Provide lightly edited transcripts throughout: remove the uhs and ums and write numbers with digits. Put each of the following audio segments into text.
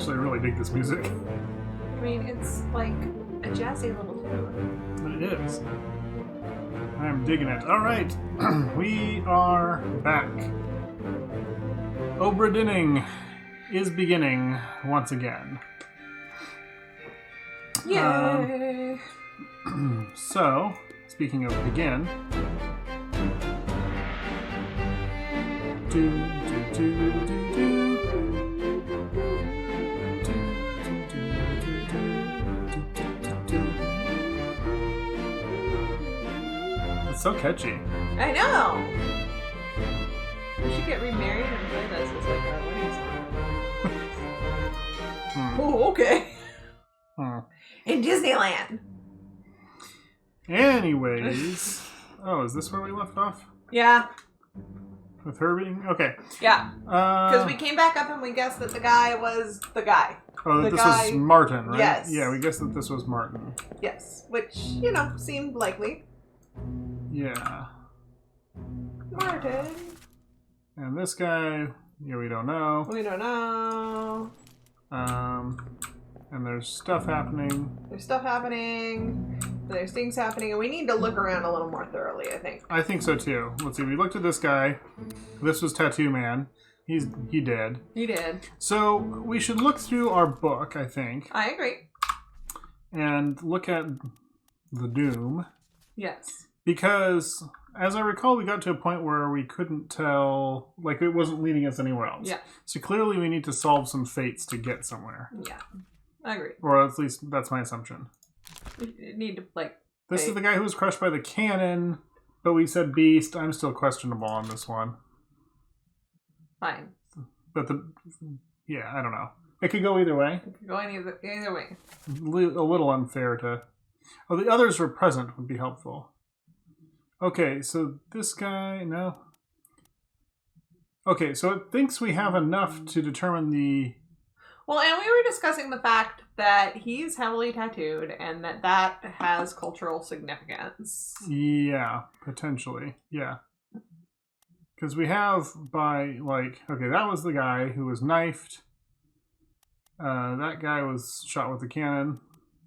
Actually, I really dig this music. I mean, it's like a jazzy little tune. It is. I am digging it. All right, we are back. Obra Dinn is beginning once again. Yay! So, speaking of begin, it's so catchy. I know! We should get remarried and play this as like our wedding song. Oh, okay. In Disneyland. Anyways. Oh, is this where we left off? Yeah. With her being? Okay. Yeah. Because we came back up and we guessed that the guy was the guy. Oh, that this was Martin, right? Yes. Yeah, we guessed that this was Martin. Yes. Which, seemed likely. Yeah. Martin. And this guy, we don't know. We don't know. And there's stuff happening. There's stuff happening. There's things happening, and we need to look around a little more thoroughly, I think. I think so too. Let's see. We looked at this guy. This was Tattoo Man. He did. He did. So we should look through our book, I think. I agree. And look at the Doom. Yes. Because, as I recall, we got to a point where we couldn't tell, like it wasn't leading us anywhere else. Yeah. So clearly we need to solve some fates to get somewhere. Yeah. I agree. Or at least that's my assumption. We need to, This is the guy who was crushed by the cannon, but we said beast. I'm still questionable on this one. Fine. But I don't know. It could go either way. It could go either way. A little unfair to... Oh, the others were present would be helpful. Okay, so this guy, no. Okay, so it thinks we have enough to determine the... Well, and we were discussing the fact that he's heavily tattooed and that has cultural significance. Yeah, potentially. Yeah. Because we have okay, that was the guy who was knifed. That guy was shot with a cannon.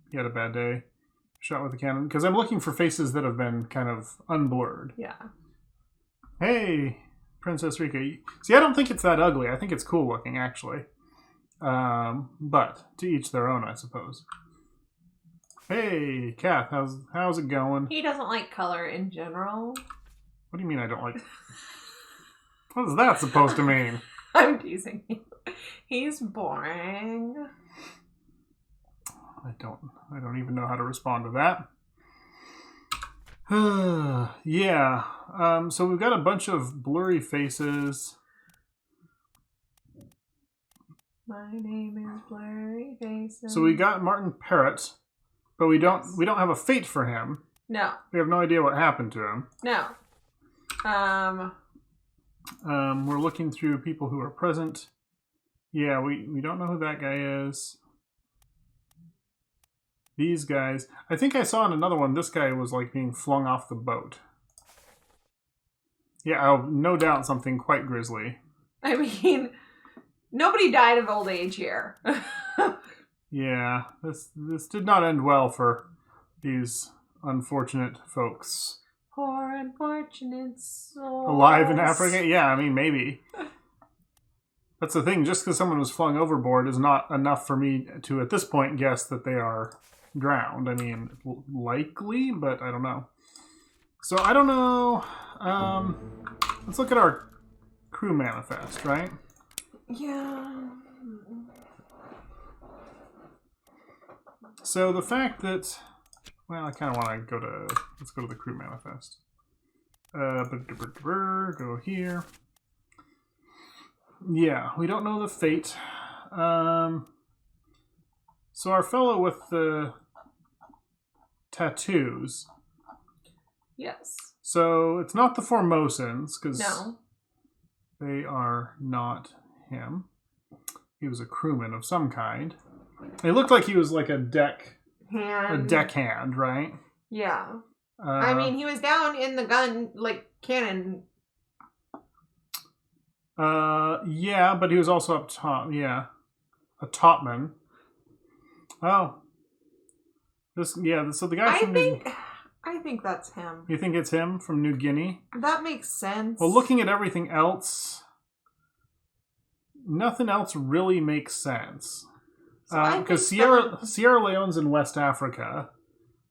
He had a bad day. Shot with a cannon. Because I'm looking for faces that have been kind of unblurred. Yeah. Hey, Princess Rika. See, I don't think it's that ugly. I think it's cool looking, actually. But to each their own, I suppose. Hey, Kath, how's it going? He doesn't like color in general. What do you mean I don't like... What is that supposed to mean? I'm teasing you. He's boring. I don't even know how to respond to that. Yeah. So we've got a bunch of blurry faces. My name is Blurry Faces. So we got Martin Parrott, but we don't have a fate for him. No. We have no idea what happened to him. No. We're looking through people who are present. Yeah, we don't know who that guy is. These guys. I think I saw in another one, this guy was like being flung off the boat. Yeah, no doubt something quite grisly. I mean, nobody died of old age here. Yeah, this did not end well for these unfortunate folks. Poor unfortunate souls. Alive in Africa? Yeah, I mean, maybe. That's the thing. Just because someone was flung overboard is not enough for me to, at this point, guess that they are drowned. I mean, likely, but I don't know. So, I don't know. Let's look at our crew manifest, right? Yeah. So, the fact that... Well, I kind of want to go to... Let's go to the crew manifest. Go here. Yeah, we don't know the fate. So our fellow with the tattoos. Yes. So it's not the Formosans, because No. they are not him. He was a crewman of some kind. It looked like he was like a deckhand, right? Yeah. I mean, he was down in the gun, cannon. Yeah, but he was also up top, yeah. a topman. Oh. So the guy from I think that's him. You think it's him from New Guinea? That makes sense. Well, looking at everything else, nothing else really makes sense. Because Sierra Leone's in West Africa,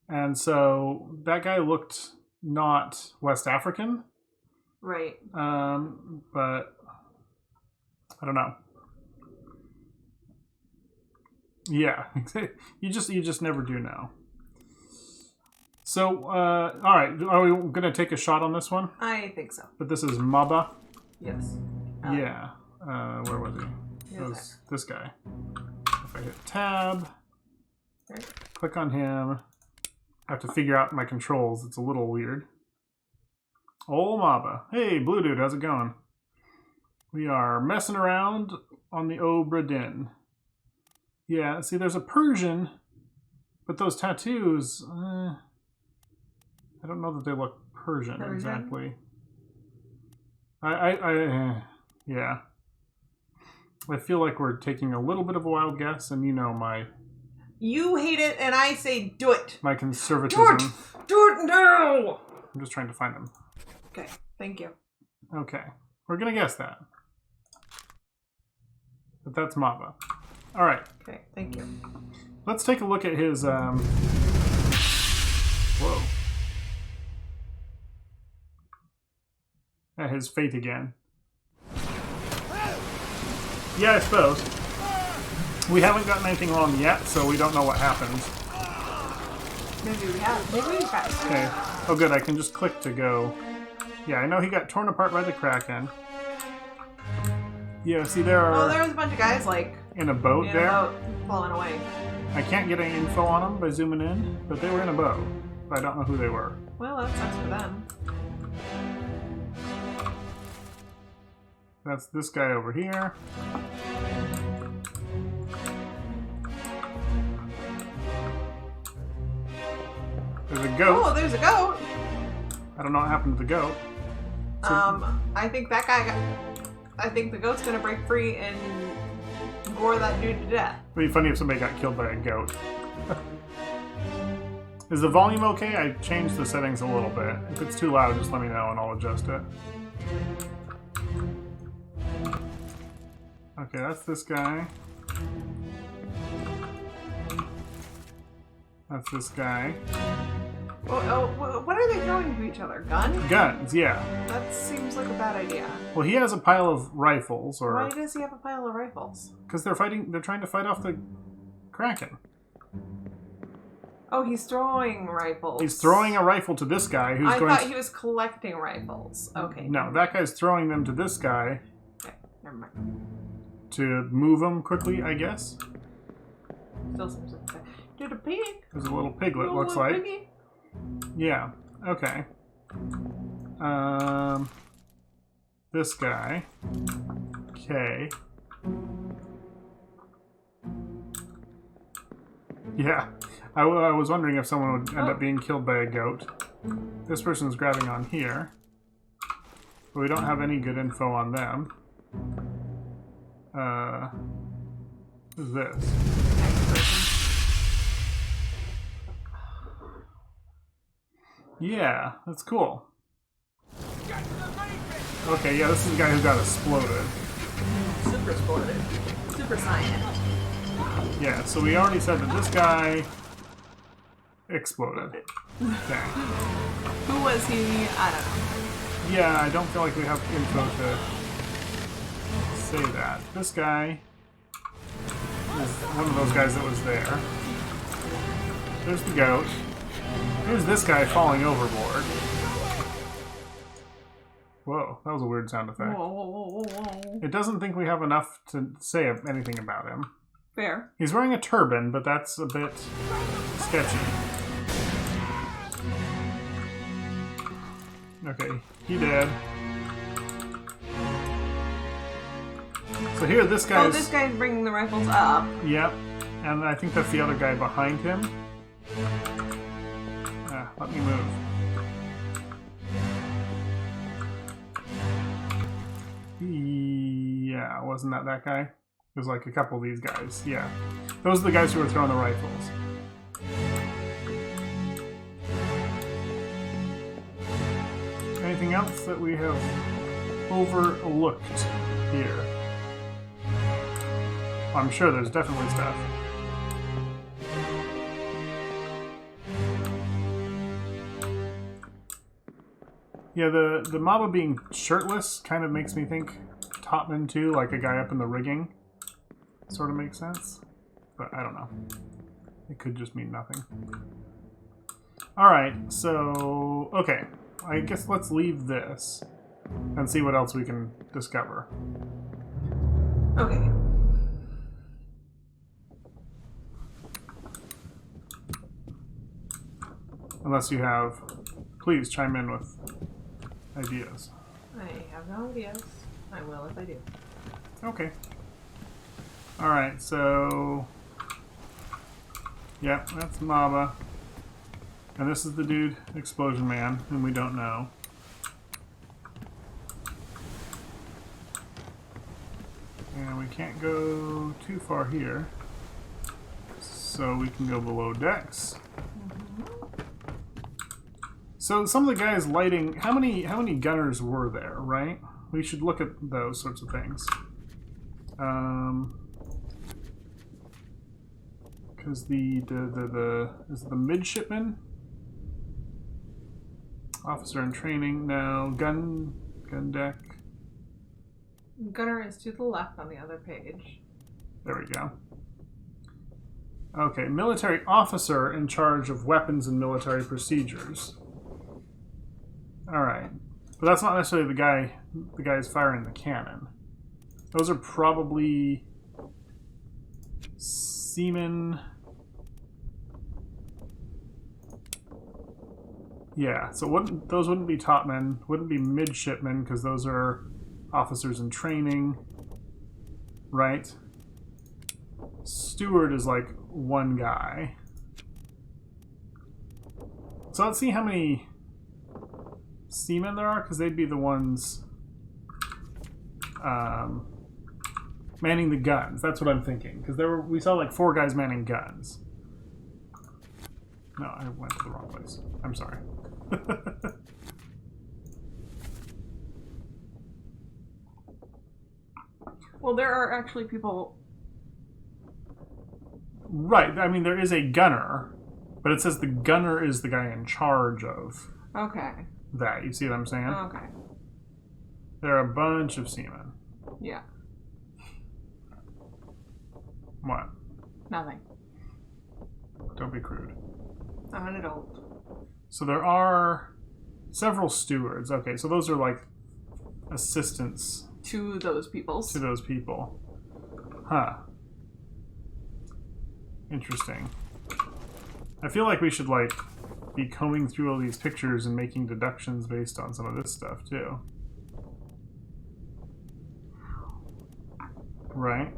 and so that guy looked not West African. Right. But I don't know. Yeah, you just never do know. So, all right, are we going to take a shot on this one? I think so. But this is Maba? Yes. Yeah. Where was he? It was this guy. If I hit tab, click on him, I have to figure out my controls. It's a little weird. Oh, Maba. Hey, Blue Dude, how's it going? We are messing around on the Obra Dinn. Yeah, see, there's a Persian, but those tattoos... I don't know that they look Persian exactly. Yeah. I feel like we're taking a little bit of a wild guess, and You hate it, and I say do it. My conservatism. Do it now! I'm just trying to find them. Okay, thank you. Okay. We're gonna guess that. But that's Maba. Alright. Okay, thank you. Let's take a look at his, Whoa. At his fate again. Yeah, I suppose. We haven't gotten anything wrong yet, so we don't know what happens. Maybe we have. Maybe we have. Okay. Oh, good. I can just click to go. Yeah, I know he got torn apart by the Kraken. Yeah, see, there are... Oh, there was a bunch of guys, in a boat in there. a boat, falling away. I can't get any info on them by zooming in, but they were in a boat. But I don't know who they were. Well, that sucks for them. That's this guy over here. There's a goat. Oh, there's a goat! I don't know what happened to the goat. I think that guy I think the goat's gonna break free and gore that dude to death. It'd be funny if somebody got killed by a goat. Is the volume okay? I changed the settings a little bit. If it's too loud, just let me know and I'll adjust it. Okay, that's this guy. That's this guy. Oh, what are they throwing to each other? Guns? Guns, yeah. That seems like a bad idea. Well, he has a pile of rifles, or... Why does he have a pile of rifles? Because they're trying to fight off the Kraken. Oh, he's throwing rifles. He's throwing a rifle to this guy who's I going thought he was collecting rifles. Okay. No, that guy's throwing them to this guy. Okay, never mind. To move them quickly, I guess. Still seems like that. Dude, a pig. There's a little piglet, looks little like. piggy. Yeah, okay. This guy. Okay. Yeah, I was wondering if someone would end up being killed by a goat. This person's grabbing on here. But we don't have any good info on them. Who's this? Yeah, that's cool. Okay, yeah, this is the guy who got exploded. Super exploded. Super Saiyan. Yeah, so we already said that this guy exploded. Okay. Who was he? I don't know. Yeah, I don't feel like we have info to say that. This guy is one of those guys that was there. There's the goat. Here's this guy falling overboard. Whoa, that was a weird sound effect. Whoa. It doesn't think we have enough to say anything about him. Fair. He's wearing a turban, but that's a bit sketchy. Okay, he dead. So here, this guy's... Oh, this guy's bringing the rifles up. Yep, and I think that's the other guy behind him. Let me move. Yeah, wasn't that guy? There's like a couple of these guys. Yeah. Those are the guys who are throwing the rifles. Anything else that we have overlooked here? I'm sure there's definitely stuff. Yeah, the Maba being shirtless kind of makes me think Topman too, like a guy up in the rigging. Sort of makes sense. But I don't know. It could just mean nothing. Alright, so... Okay. I guess let's leave this and see what else we can discover. Okay. Unless you have... Please chime in with ideas. I have no ideas. I will if I do. Okay. Alright, so... Yep, that's Maba. And this is the dude, Explosion Man, whom we don't know. And we can't go too far here. So we can go below decks. So some of the guys lighting... How many gunners were there, right? We should look at those sorts of things. Because is the midshipman? Officer in training now. Gun deck. Gunner is to the left on the other page. There we go. Okay, military officer in charge of weapons and military procedures. Alright. But that's not necessarily the guy's firing the cannon. Those are probably seamen. Yeah, so those wouldn't be topmen, wouldn't be midshipmen, because those are officers in training, right? Steward is like one guy. So let's see how many seamen there are, because they'd be the ones manning the guns. That's what I'm thinking, because we saw like 4 guys manning guns. No, I went to the wrong place. I'm sorry. Well, there are actually people... Right, I mean, there is a gunner, but it says the gunner is the guy in charge of that. You see what I'm saying? Okay. There are a bunch of seamen. Yeah. What? Nothing. Don't be crude. I'm an adult. So there are several stewards. Okay, so those are like assistants To those people. to those people. Huh. Interesting. I feel like we should like be combing through all these pictures and making deductions based on some of this stuff too. Right?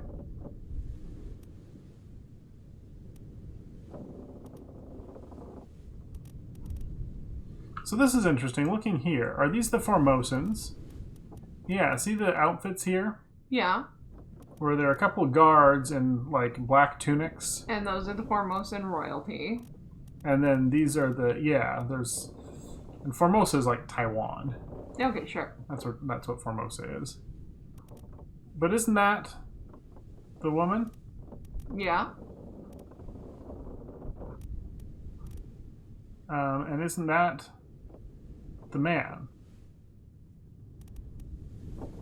So this is interesting. Looking here, are these the Formosans? Yeah, see the outfits here? Yeah. Where there are a couple of guards in like black tunics. And those are the Formosan royalty. And then these are there's... And Formosa is like Taiwan. Okay, sure. That's what Formosa is. But isn't that the woman? Yeah. And isn't that the man?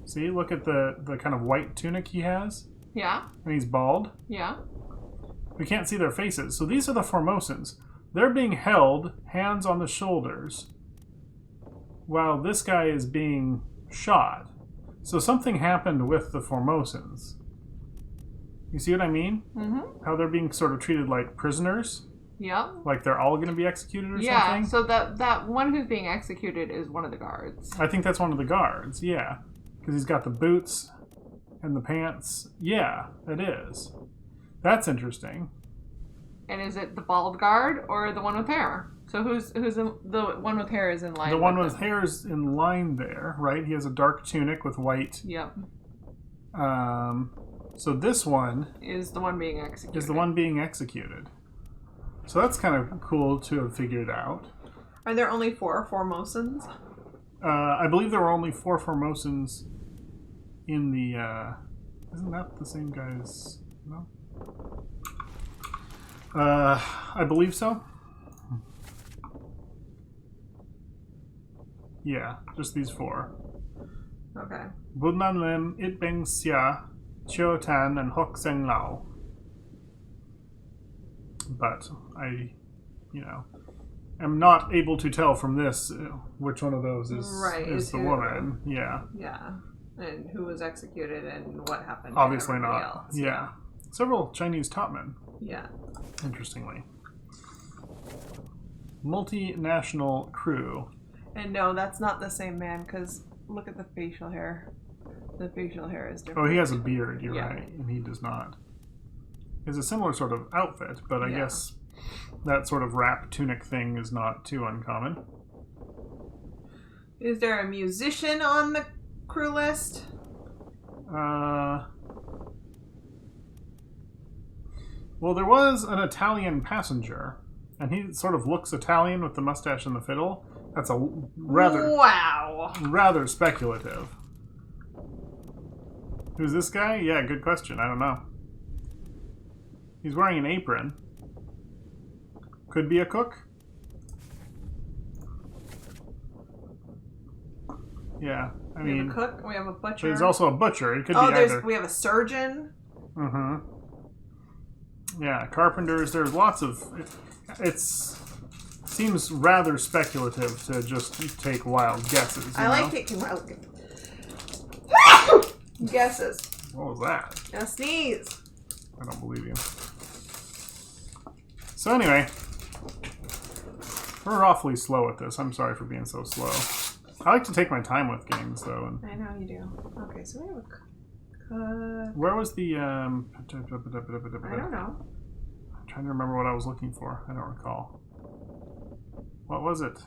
See, look at the kind of white tunic he has. Yeah. And he's bald. Yeah. We can't see their faces. So these are the Formosans. They're being held, hands on the shoulders, while this guy is being shot. So something happened with the Formosans. You see what I mean? Mm-hmm. How they're being sort of treated like prisoners? Yep. Like they're all going to be executed or Yeah, something? so that one who's being executed is one of the guards. I think that's one of the guards, yeah. Because he's got the boots and the pants. Yeah, it is. That's interesting. And is it the bald guard or the one with hair? So who's the one with hair is in line? The one with them. hair is in line there, right? He has a dark tunic with white. Yep. So this one is the one being executed. Is the one being executed. So that's kind of cool to have figured out. Are there only 4 Formosans? I believe there were only 4 Formosans in the... isn't that the same guy's... No? I believe so. Yeah, just these 4. Okay. Bunnan Lim, It Beng Xia, Chiu Tan, and Hok Seng Lao. But I, am not able to tell from this which one of those is the woman. Yeah. Yeah. And who was executed and what happened. Obviously not. Else. Yeah. Several Chinese top men. Yeah. Interestingly. Multinational crew. And no, that's not the same man, because look at the facial hair. The facial hair is different. Oh, he has a beard, you're right. And he does not. He has a similar sort of outfit, but I guess that sort of wrap tunic thing is not too uncommon. Is there a musician on the crew list? Well, there was an Italian passenger, and he sort of looks Italian with the mustache and the fiddle. That's a rather speculative. Who's this guy? Yeah, good question. I don't know. He's wearing an apron. Could be a cook. Yeah, I mean... We have a cook, we have a butcher. There's also a butcher. It could be either. We have a surgeon. Mm-hmm. Yeah, carpenters. There's lots of... Seems rather speculative to just take wild guesses. I like taking wild guesses. What was that? A sneeze. I don't believe you. So anyway, we're awfully slow at this. I'm sorry for being so slow. I like to take my time with games, though. And I know you do. Okay, so we have a... Where was the... I don't know. I'm trying to remember what I was looking for. I don't recall. What was it?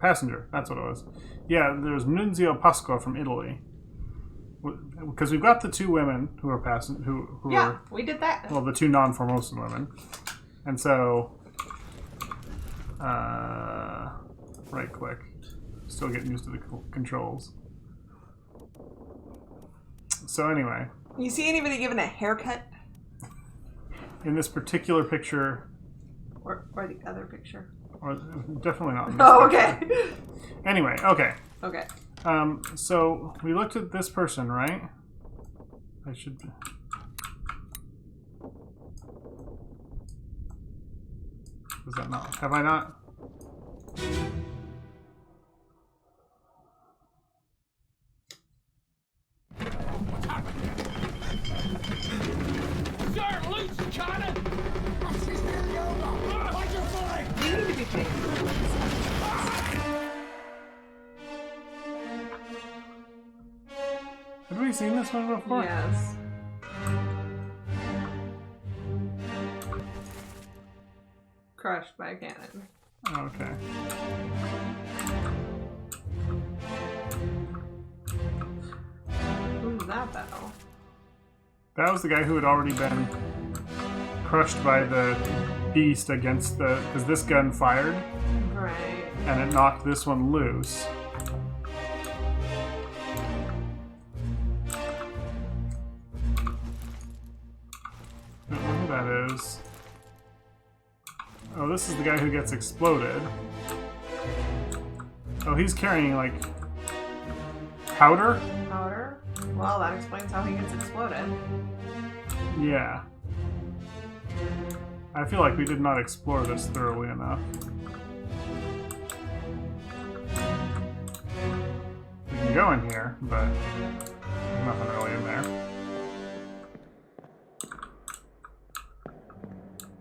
Passenger. That's what it was. Yeah, there's Nunzio Pasqua from Italy. Because we've got the 2 women who are who are... we did that. Well, the 2 non-Formosan women. And so... right click. Still getting used to the controls. So anyway. You see anybody giving a haircut? In this particular picture... Or the other picture. Or definitely not. Okay. Anyway, okay. Okay. So we looked at this person, right? I should. Was that not? Have I not? Have we seen this one before? Yes. Crushed by a cannon. Okay. Who's that, though? That was the guy who had already been crushed by the beast against the... Because this gun fired. Right. And it knocked this one loose. That is... Oh, this is the guy who gets exploded. Oh, he's carrying, like, powder? Powder? Well, that explains how he gets exploded. Yeah. I feel like we did not explore this thoroughly enough. We can go in here, but there's nothing really in there.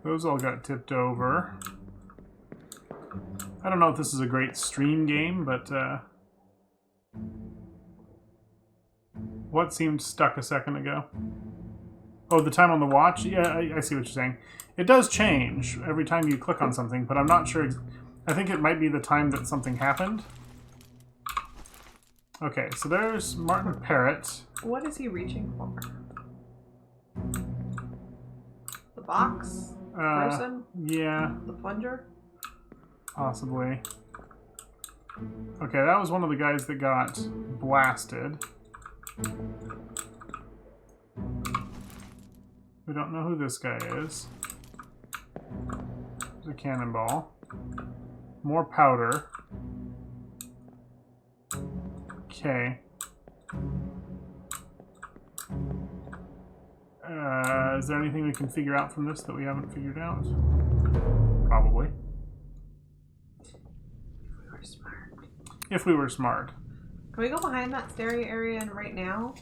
Those all got tipped over. I don't know if this is a great stream game, but what seemed stuck a second ago? Oh, the time on the watch? Yeah, I see what you're saying. It does change every time you click on something, but I'm not sure. I think it might be the time that something happened. Okay, so there's Martin Parrott. What is he reaching for? The box? The person? Yeah, The plunger? possibly. Okay, that was one of the guys that got blasted. We don't know who this guy is. There's a cannonball. More powder. Okay. Is there anything we can figure out from this that we haven't figured out? Probably. If we were smart. If we were smart. Can we go behind that stereo area and right now?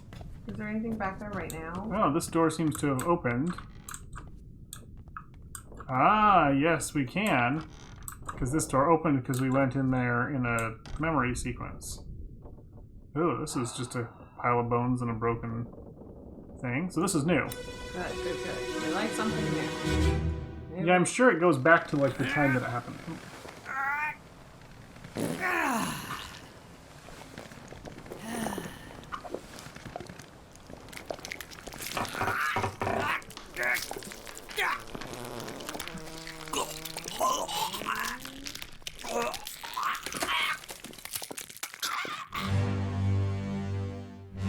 Is there anything back there right now? Oh, this door seems to have opened. Ah, yes, we can. Because this door opened because we went in there in a memory sequence. Oh, this is just a pile of bones and a broken thing. So this is new. Good, good, good. We like something new. Maybe. Yeah, I'm sure it goes back to like the time that it happened.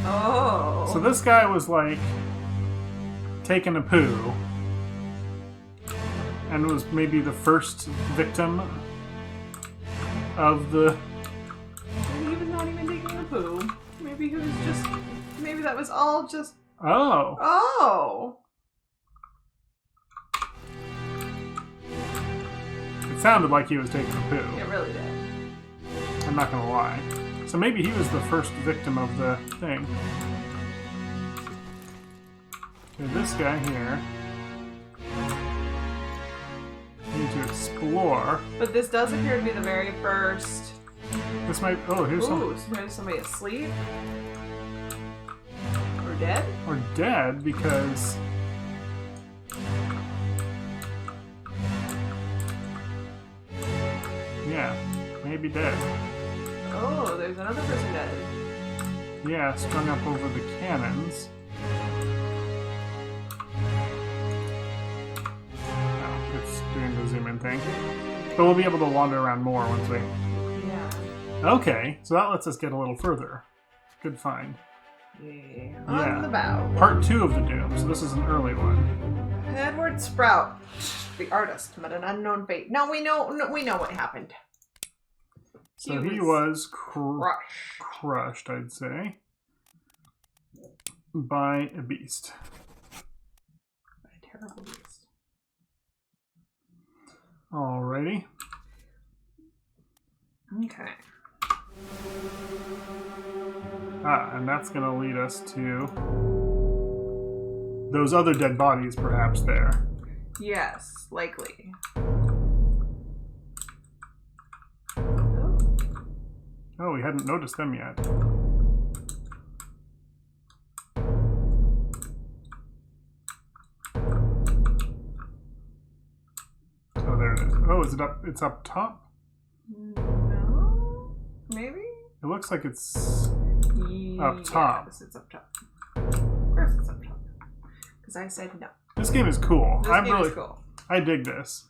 Oh. So this guy was like taking a poo and was maybe the first victim of the... Maybe he was not even taking a poo. Maybe he was just... Maybe that was all just... Oh. Oh! It sounded like he was taking a poo. It really did. I'm not gonna lie. So maybe he was the first victim of the thing. Okay, this guy here. We need to explore. But this does appear to be the very first... This might... Oh, here's Ooh, some... so there's somebody asleep? Or dead? Or dead, because... Yeah, maybe dead. Oh, there's another person dead. Yeah, strung up over the cannons. Oh, it's doing the zoom in thing. But we'll be able to wander around more once we... Yeah. Okay, so that lets us get a little further. Good find. Yeah. Yeah. On the bow. Part 2 of the Doom, so this is an early one. Edward Sprout, the artist, met an unknown fate. No, we know what happened. So he was crushed, I'd say, by a beast. by a terrible beast. Alrighty. Okay. And that's going to lead us to those other dead bodies, perhaps, there. Yes, likely. Oh, we hadn't noticed them yet. Oh, there it is. Oh, is it up? It's up top? No? Maybe? It looks like it's up top. Yes, it's up top. Of course it's up top. Because I said no. This game is cool. This game is cool. I dig this.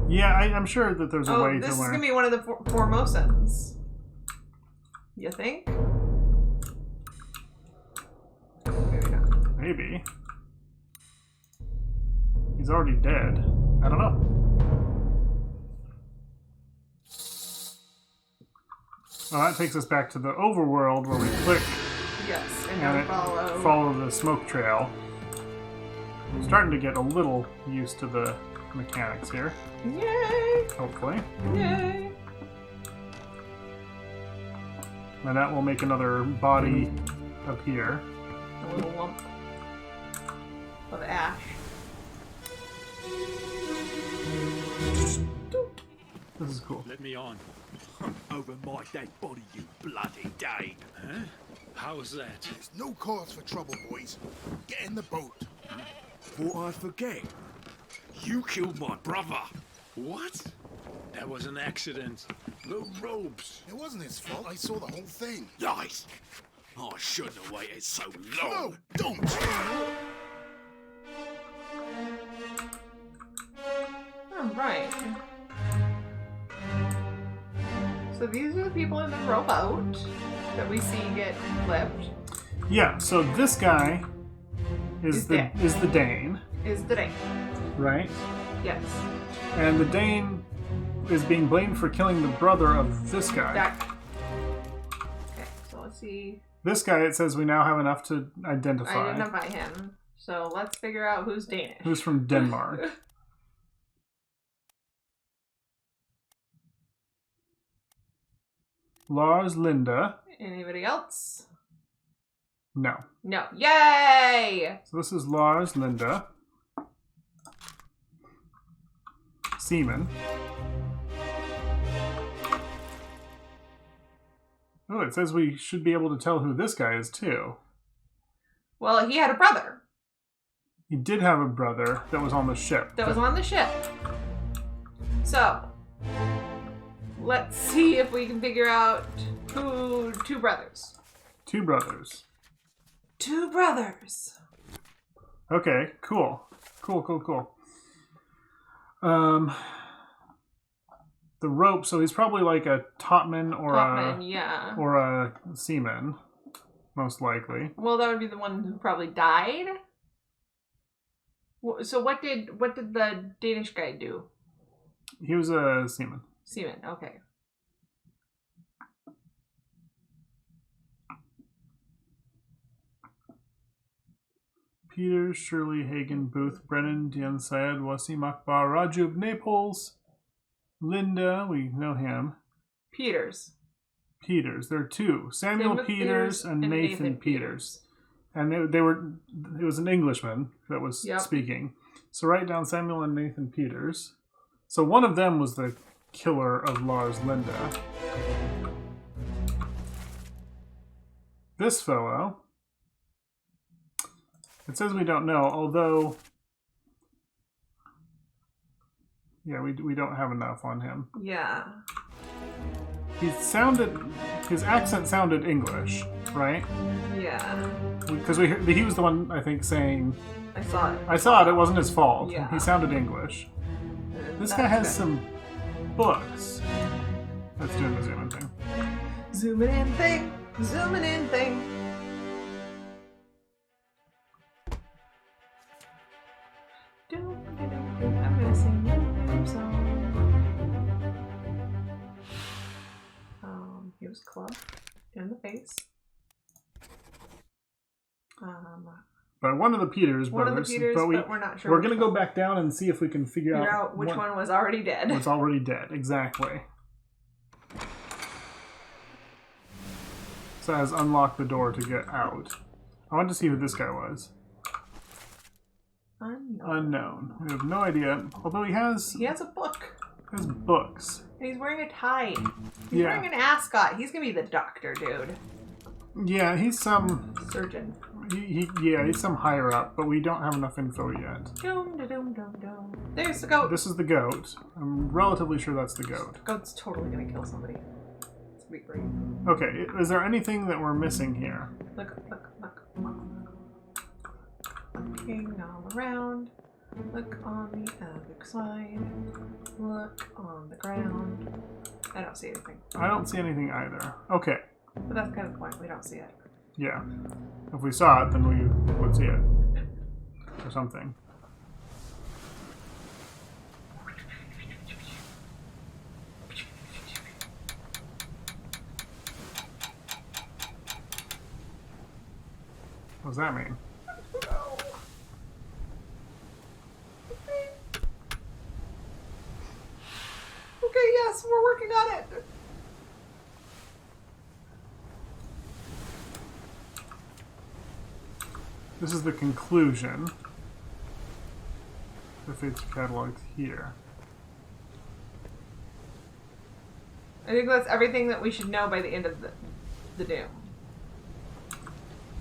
Yeah, I'm sure that there's a way to learn. This is going to be one of the Formosans. You think? Maybe not. Maybe. He's already dead. I don't know. Well, that takes us back to the overworld where we click Yes, and and now follow the smoke trail. I'm starting to get a little used to the mechanics here. Yay! Hopefully. Yay! And that will make another body appear. A little lump of ash. This is cool. Let me on. Over my dead body, you bloody Dane. Huh? How's that? There's no cause for trouble, boys. Get in the boat. Thought I'd forget. You killed my brother. What? That was an accident. The robes. It wasn't his fault. I saw the whole thing. Lies. I shouldn't have waited so No, long. don't! Oh, right. So these are the people in the rowboat that we see get flipped. Yeah, so this guy is the Dane, Is the Dane. right? Yes. And the Dane is being blamed for killing the brother of this guy. Okay, so let's see. This guy, it says we now have enough to identify. Identify him. So let's figure out who's Danish. Who's from Denmark. Lars Linda. Anybody else? No. No. Yay! So this is Lars Linda. Seaman. Oh, it says we should be able to tell who this guy is too. Well, he had a brother He did have a brother that was on the ship. that was on the ship. So, let's see if we can figure out who... Two brothers. Two brothers. Two brothers. Okay, cool. Cool. The rope, so he's probably like a topman or Yeah. a seaman, most likely. Well, that would be the one who probably died. So what did the Danish guy do? He was a seaman. Seaman, okay. Peters, Shirley, Hagen, Booth, Brennan, Dian Syed, Wasim Akbar, Raju of Naples, Linda, we know him. Peters. There are two. Samuel Peters and Nathan Peters. And it was an Englishman that was speaking. So write down Samuel and Nathan Peters. So one of them was the killer of Lars Linda. This fellow, it says we don't know, although, yeah, we don't have enough on him. Yeah. His accent sounded English, right? Yeah. Because he was the one, I think, saying, I saw it. It wasn't his fault. Yeah. He sounded English. This guy has some books. Let's do the zoom in thing. Zooming in thing. Zooming in thing. I'm gonna sing a song. He was clubbed in the face. But one of the Peters brothers. But we're not sure. We're gonna go back down and see if we can figure out which one was already dead. Was already dead, exactly. So it has unlocked the door to get out. I want to see who this guy was. Unknown. We have no idea. Although he has a book. He has books. And he's wearing a tie. He's wearing an ascot. He's gonna be the doctor, dude. Yeah, he's some surgeon. He's some higher up, but we don't have enough info yet. There's the goat. This is the goat. I'm relatively sure that's the goat. Goat's totally gonna kill somebody. It's gonna be great. Okay, is there anything that we're missing here? Look. Looking all around. Look on the other side. Look on the ground. I don't see anything. I don't see anything either. Okay. But that's kind of the point. We don't see it. Yeah. If we saw it, then we would see it. Or something. What does that mean? Okay, yes, we're working on it. This is the conclusion. The fates cataloged here. I think that's everything that we should know by the end of the doom.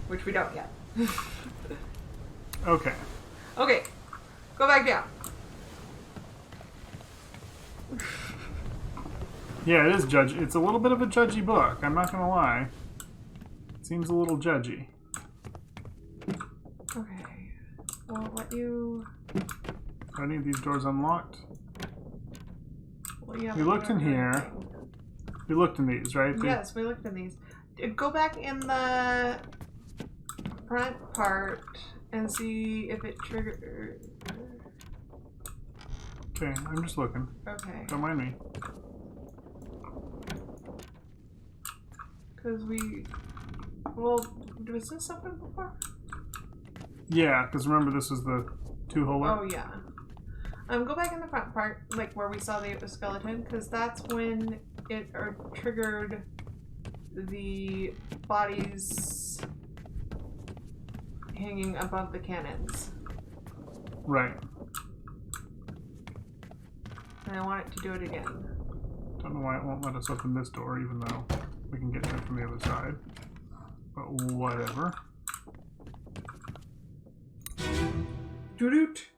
Which we don't yet. Okay. Okay. Go back down. Yeah, it is judge. It's a little bit of a judgy book. I'm not gonna lie. It seems a little judgy. Okay. Well, let you. Are any of these doors unlocked? Well, yeah, We looked in here. We looked in these, right? Yes, we looked in these. Go back in the front part and see if it triggered. Okay, I'm just looking. Okay. Don't mind me. Because we. Well, was this open before? Yeah, because remember this was the two-holer? Oh, yeah. Go back in the front part, like where we saw the skeleton, because that's when it triggered the bodies hanging above the cannons. Right. And I want it to do it again. Don't know why it won't let us open this door, even though we can get to it from the other side. But whatever. Doot.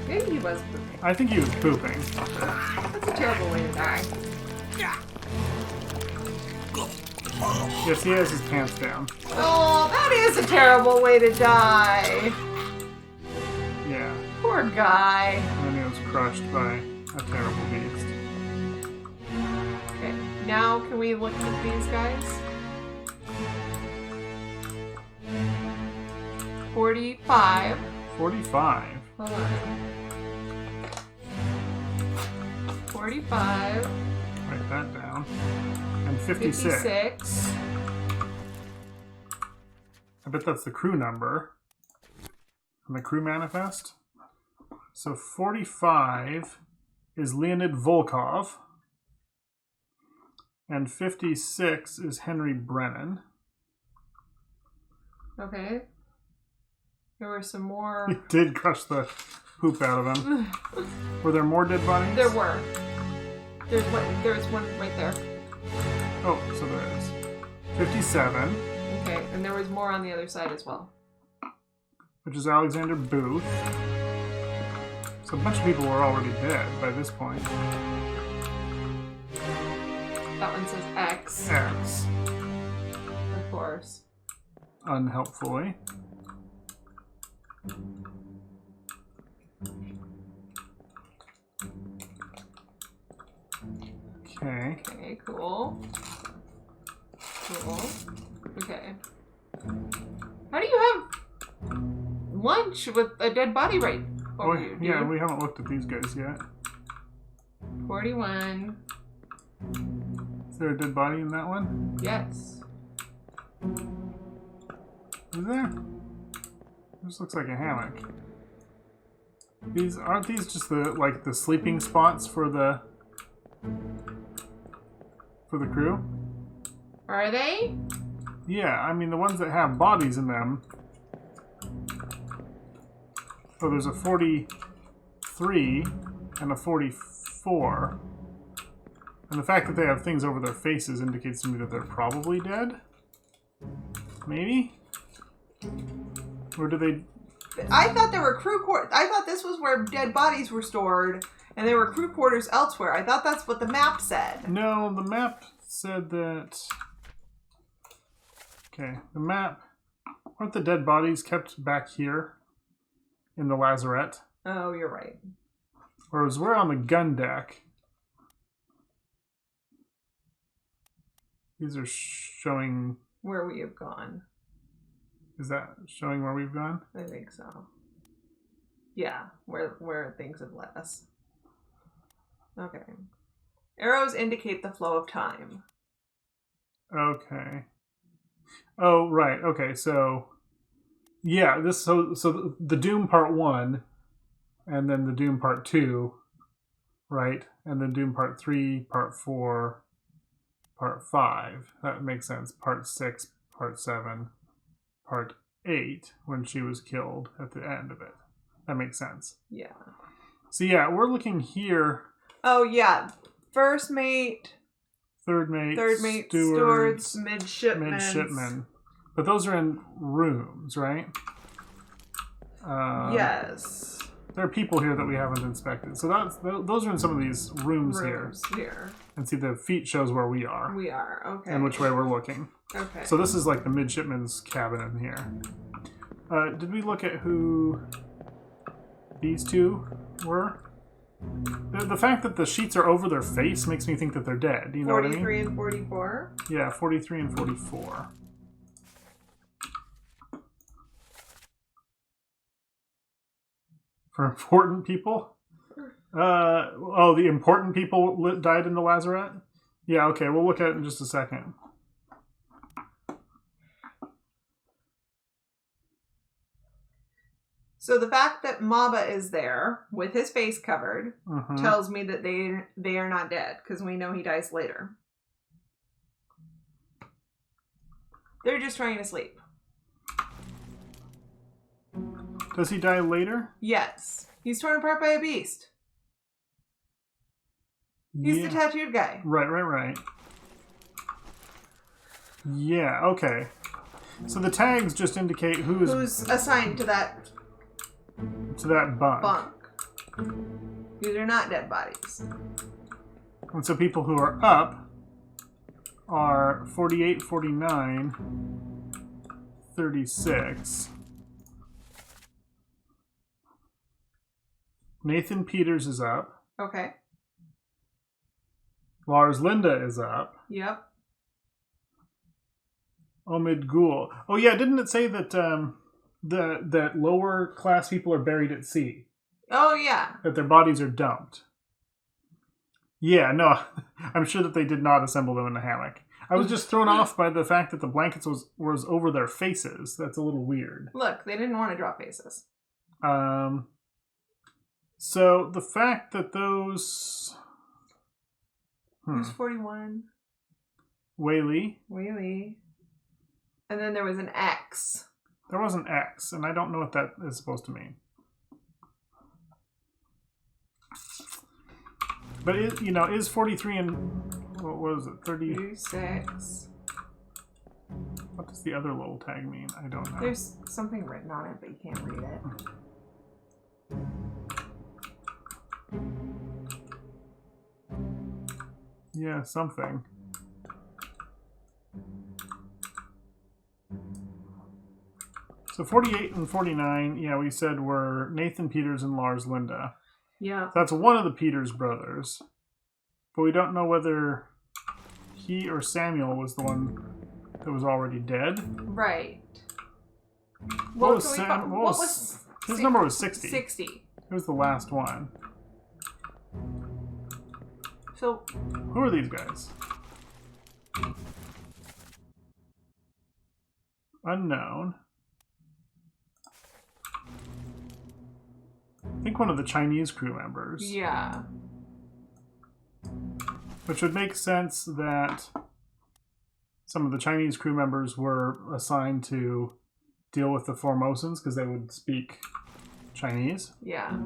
Maybe he was pooping. I think he was pooping. That's a terrible way to die. Yes, he has his pants down. Oh, that is a terrible way to die. Yeah. Poor guy. And then he was crushed by a terrible beast. Okay, now can we look at these guys? 45. 45. Hold on. 45. Write that down. And 56. 56. I bet that's the crew number. And the crew manifest. So 45 is Leonid Volkov. And 56 is Henry Brennan. Okay. There were some more. He did crush the poop out of him. Were there more dead bodies? There were. There's one right there. Oh, so there is. 57. Okay, and there was more on the other side as well. Which is Alexander Booth. So a bunch of people were already dead by this point. That one says X. X. Of course. Unhelpfully. Okay. Okay, cool. Cool. Okay. How do you have lunch with a dead body right over you, dude? Yeah, we haven't looked at these guys yet. 41. Is there a dead body in that one? Yes. Is there? This looks like a hammock. Aren't these just the sleeping spots for the crew? Are they? Yeah, I mean the ones that have bodies in them. Oh, there's a 43 and a 44. And the fact that they have things over their faces indicates to me that they're probably dead. Maybe? Or do they... I thought there were crew quarters. I thought this was where dead bodies were stored, and there were crew quarters elsewhere. I thought that's what the map said. No, the map said that... Okay, the map... Aren't the dead bodies kept back here? In the lazarette? Oh, you're right. Whereas we're on the gun deck. These are showing... Where we have gone. Is that showing where we've gone? I think so. Yeah, where things have led us. Okay. Arrows indicate the flow of time. Okay. Oh, right. Okay, so... Yeah, so the Doom Part 1, and then the Doom Part 2, right? And then Doom Part 3, Part 4, Part 5. That makes sense. Part 6, Part 7, Part 8, when she was killed at the end of it. That makes sense. Yeah. So yeah, we're looking here. Oh, yeah. First mate. Third mate. Stewards. Midshipmen. Midshipmen. But those are in rooms, right? Yes. There are people here that we haven't inspected. So those are in some of these rooms here. And see, the feet shows where we are. We are, okay. And which way we're looking. Okay. So this is like the midshipman's cabin in here. Did we look at who these two were? The fact that the sheets are over their face makes me think that they're dead. You know what I mean? 43 and 44? Yeah, 43 and 44. For important people? The important people died in the lazarette? Yeah, okay, we'll look at it in just a second. So the fact that Maba is there with his face covered tells me that they are not dead, because we know he dies later. They're just trying to sleep. Does he die later? Yes. He's torn apart by a beast. He's the tattooed guy. Right. Yeah, okay. So the tags just indicate who's assigned to that bunk. These are not dead bodies. And so people who are up are 48, 49, 36. Nathan Peters is up. Okay. Lars Linda is up. Yep. Omid Ghoul. Oh yeah, didn't it say that that lower class people are buried at sea? Oh yeah. That their bodies are dumped. Yeah, no, I'm sure that they did not assemble them in a hammock. I was just thrown off by the fact that the blankets was over their faces. That's a little weird. Look, they didn't want to drop faces. So the fact that those... Who's 41? Whaley. And then there was an X. There was an X, and I don't know what that is supposed to mean. But is 43 and what was it? 36. What does the other little tag mean? I don't know. There's something written on it, but you can't read it. Yeah, something. So 48 and 49, yeah, we said were Nathan Peters and Lars Linda. Yeah. That's one of the Peters brothers. But we don't know whether he or Samuel was the one that was already dead. Right. What was his number was 60. 60. It was the last one. So who are these guys? Unknown. I think one of the Chinese crew members. Yeah. Which would make sense that some of the Chinese crew members were assigned to deal with the Formosans because they would speak Chinese. Yeah.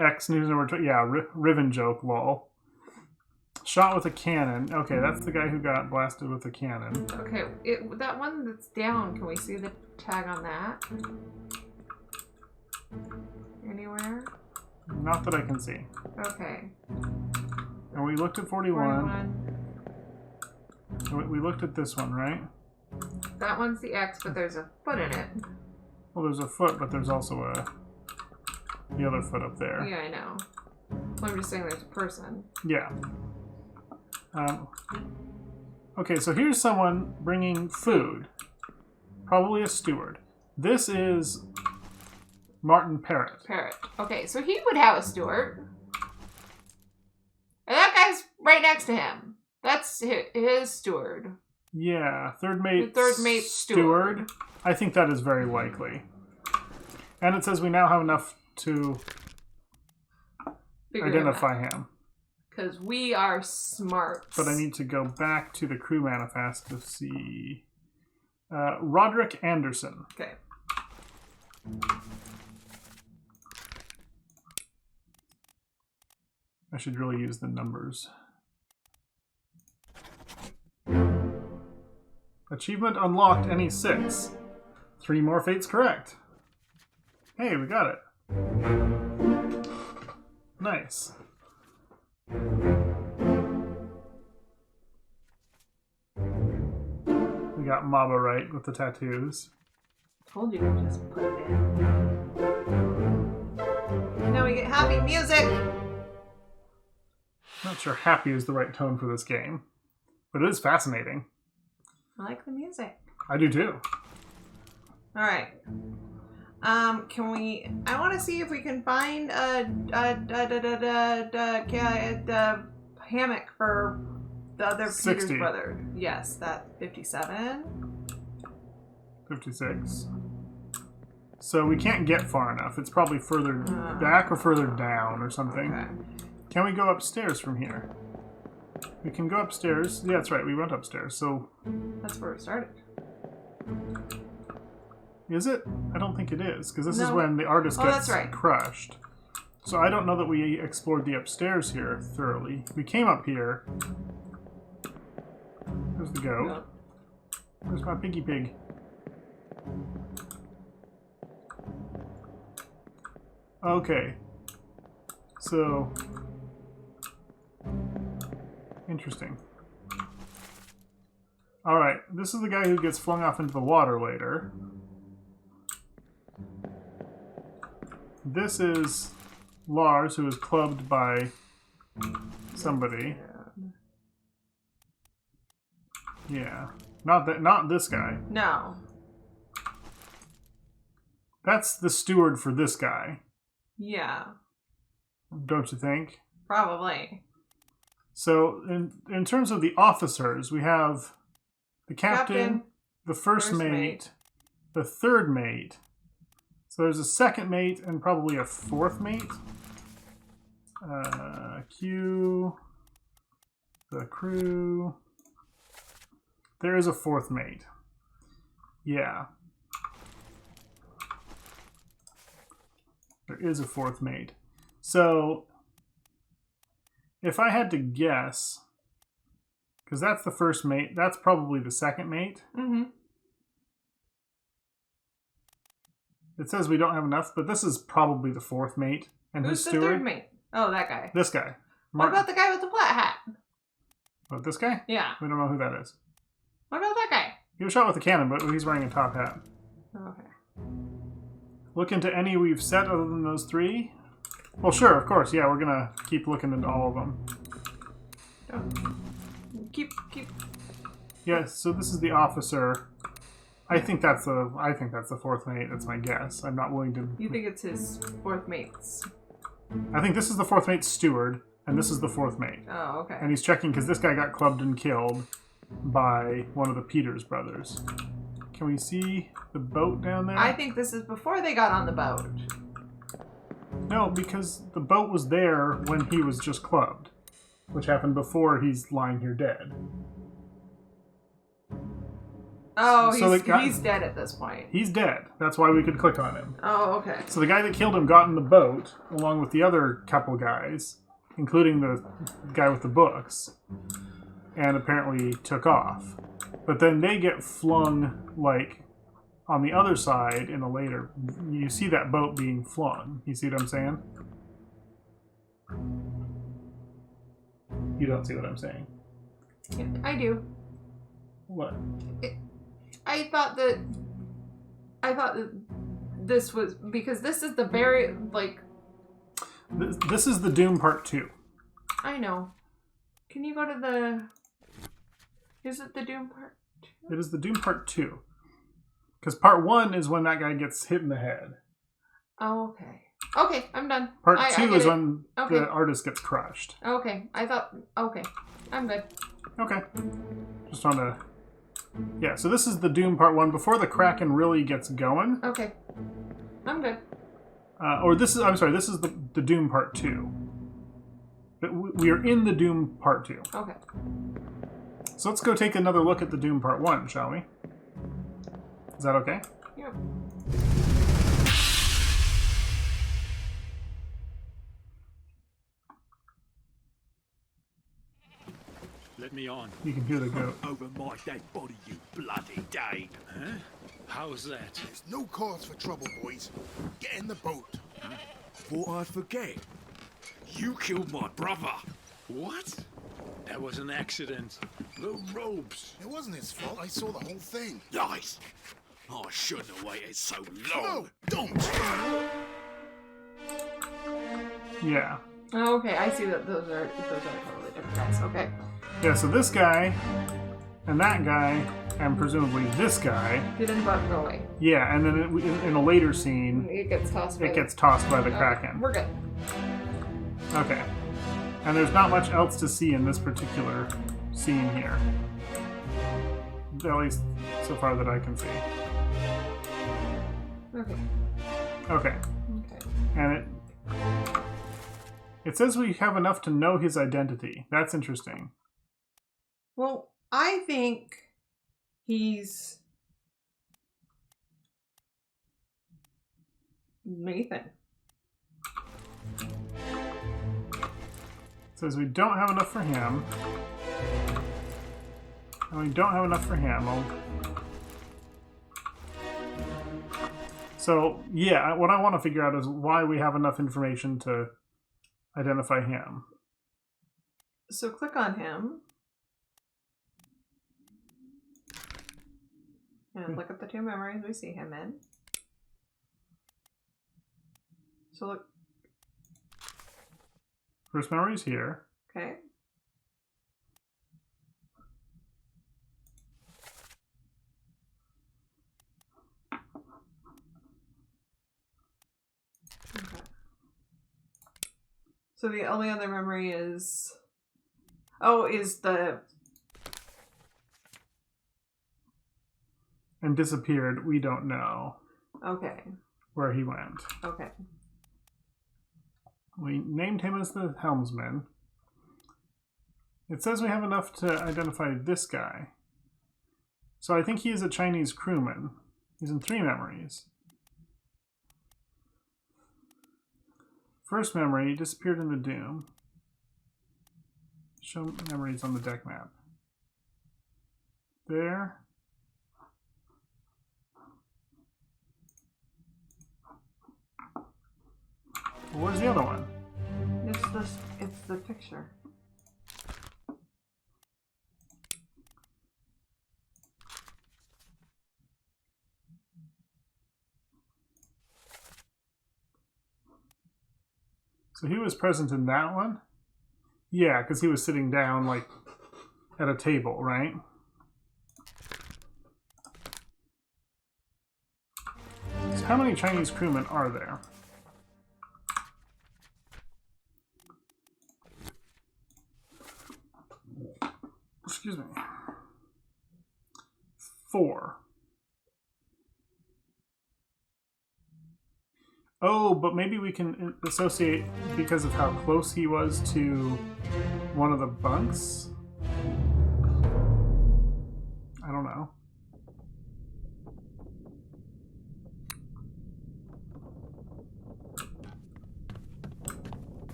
X News number 2. Yeah, Riven joke, lol. Shot with a cannon. Okay, that's the guy who got blasted with a cannon. Okay, that one that's down, can we see the tag on that? Anywhere? Not that I can see. Okay. And we looked at 41. We looked at this one, right? That one's the X, but there's a foot in it. Well, there's a foot, but there's also the other foot up there. Yeah, I know. Well, I'm just saying there's a person. Yeah. Okay, so here's someone bringing food. Probably a steward. This is Martin Parrott. Okay, so he would have a steward. And that guy's right next to him. That's his steward. Yeah, third mate steward. I think that is very likely. And it says we now have enough to identify him. Because we are smart. But I need to go back to the crew manifest to see... Roderick Anderson. Okay. I should really use the numbers. Achievement unlocked, any 6. 3 more fates correct. Hey, we got it. Nice. We got Maba right with the tattoos. Told you to just put it in. Now we get happy music. Not sure happy is the right tone for this game, but it is fascinating. I like the music. I do too. All right. Can we? I want to see if we can find a hammock for the other 60. Peter's brother. Yes, that 57. 56. So we can't get far enough. It's probably further back or further down or something. Okay. Can we go upstairs from here? We can go upstairs. Yeah, that's right. We went upstairs. So That's where we started. is it? I don't think it is, because this is No. when the artist gets that's right. crushed. So I don't know that we explored the upstairs here thoroughly. We came up here. There's the goat. No. Where's my piggy pig? Okay. So... interesting. Alright, this is the guy who gets flung off into the water later. This is Lars, who is clubbed by somebody. Yeah. Not this guy. No. That's the steward for this guy, Yeah. don't you think? Probably. So, in terms of the officers, we have the captain, the first mate, the third mate. So there's a second mate and probably a fourth mate. Q, the crew. There is a fourth mate. Yeah. There is a fourth mate. So, if I had to guess, because that's the first mate, that's probably the second mate. Mm-hmm. It says we don't have enough, but this is probably the fourth mate. And Who's the steward? third mate? Oh, that guy. This guy. What about the guy with the flat hat? What, this guy? Yeah. We don't know who that is. What about that guy? He was shot with a cannon, but he's wearing a top hat. Okay. Look into any we've set other than those 3? Well, sure, of course. Yeah, we're going to keep looking into all of them. Oh. Keep. Yes, so this is the officer. I think that's the fourth mate. That's my guess. I'm not willing to... You think it's his fourth mates? I think this is the fourth mate's steward, and this is the fourth mate. Oh, okay. And he's checking because this guy got clubbed and killed by one of the Peters brothers. Can we see the boat down there? I think this is before they got on the boat. No, because the boat was there when he was just clubbed, which happened before he's lying here dead. Oh, So he's dead at this point. He's dead. That's why we could click on him. Oh, okay. So the guy that killed him got in the boat, along with the other couple guys, including the guy with the books, and apparently took off. But then they get flung, like, on the other side in a later... You see that boat being flung. You see what I'm saying? You don't see what I'm saying. Yeah, I do. What? I thought that this was because this is the very like. This is the Doom Part 2. I know. Can you go to the? Is it the Doom Part 2? It is the Doom Part 2. Because Part 1 is when that guy gets hit in the head. Oh, okay. Okay, I'm done. Part I 2 get is it. when Okay. the artist gets crushed. Okay, I thought. Okay, I'm good. Okay. Just on to... Yeah, so this is the Doom Part 1 before the Kraken really gets going. Okay, I'm good. This is the Doom Part 2. But we are in the Doom Part 2. Okay. So let's go take another look at the Doom Part 1, shall we? Is that okay? Yep. Let me on. You can hear the goat. Over my dead body, you bloody Dane. Huh? How's that? There's no cause for trouble, boys. Get in the boat. Thought I'd forget. You killed my brother. What? That was an accident. The ropes. It wasn't his fault. I saw the whole thing. Lies. I shouldn't have waited so long. No, don't. Yeah. Oh, okay, I see that those are totally different guys. Okay. Yeah, so this guy, and that guy, and presumably this guy. Didn't bug go away. Yeah, and then in a later scene, It gets tossed. it gets tossed by the Okay, Kraken. we're good. Okay. And there's not much else to see in this particular scene here. At least so far that I can see. Okay. Okay. Okay. And it says we have enough to know his identity. That's interesting. Well, I think he's Nathan. It says we don't have enough for him. And we don't have enough for him. So, yeah, what I want to figure out is why we have enough information to identify him. So click on him. And look at the two memories we see him in. So look. First memory's here. Okay. Okay. So the only other memory is... Oh, is the... And disappeared. We don't know Okay. where he went. Okay. We named him as the helmsman. It says we have enough to identify this guy. So I think he is a Chinese crewman. He's in 3 memories. First memory, disappeared in the Doom. Show memories on the deck map. There. Where's the other one? It's the picture. So he was present in that one? Yeah, because he was sitting down, like, at a table, right? So how many Chinese crewmen are there? Excuse me. 4. Oh, but maybe we can associate because of how close he was to one of the bunks? I don't know.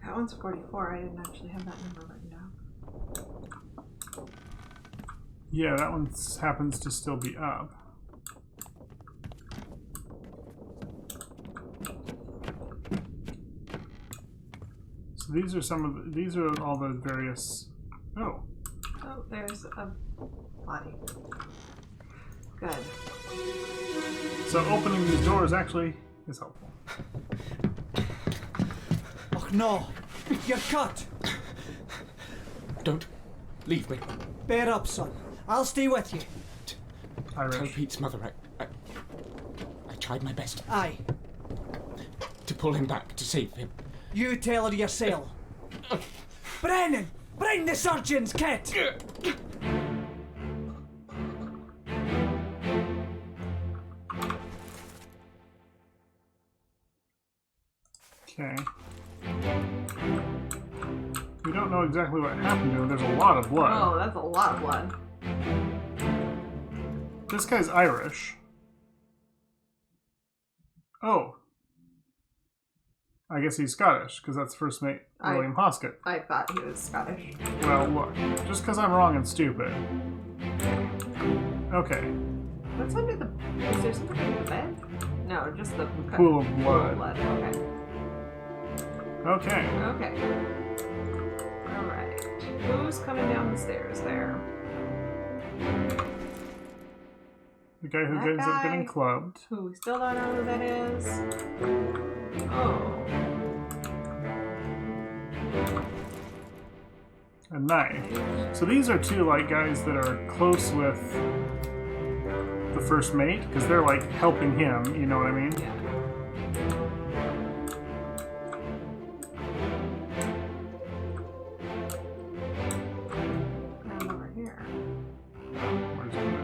That one's 44. I didn't actually have that number written down. Yeah, that one happens to still be up. So these are some of the, these are all the various. Oh. Oh, there's a body. Good. So opening these doors actually is helpful. Oh no! You're cut! Don't leave me. Bear up, son. I'll stay with you. Tell Irish. Pete's mother I tried my best Aye. to pull him back, to save him. You tell her yourself. Brennan! Bring the surgeon's kit! Okay. We don't know exactly what happened to him. There's a lot of blood. Oh, that's a lot of blood. This guy's Irish. Oh. I guess he's Scottish, because that's first mate William Hoskett. I thought he was Scottish. Well, look, just because I'm wrong and stupid. Okay. What's under the... Is there something under the bed? No, just the... Pool of blood. Okay. Okay. Okay. Alright. Who's coming down the stairs there? The guy who That ends up guy. getting clubbed. Who we still don't know who that is. Oh. A knife. So these are two, like, guys that are close with the first mate, because they're, like, helping him, you know what I mean? Yeah. And over here. Where's it?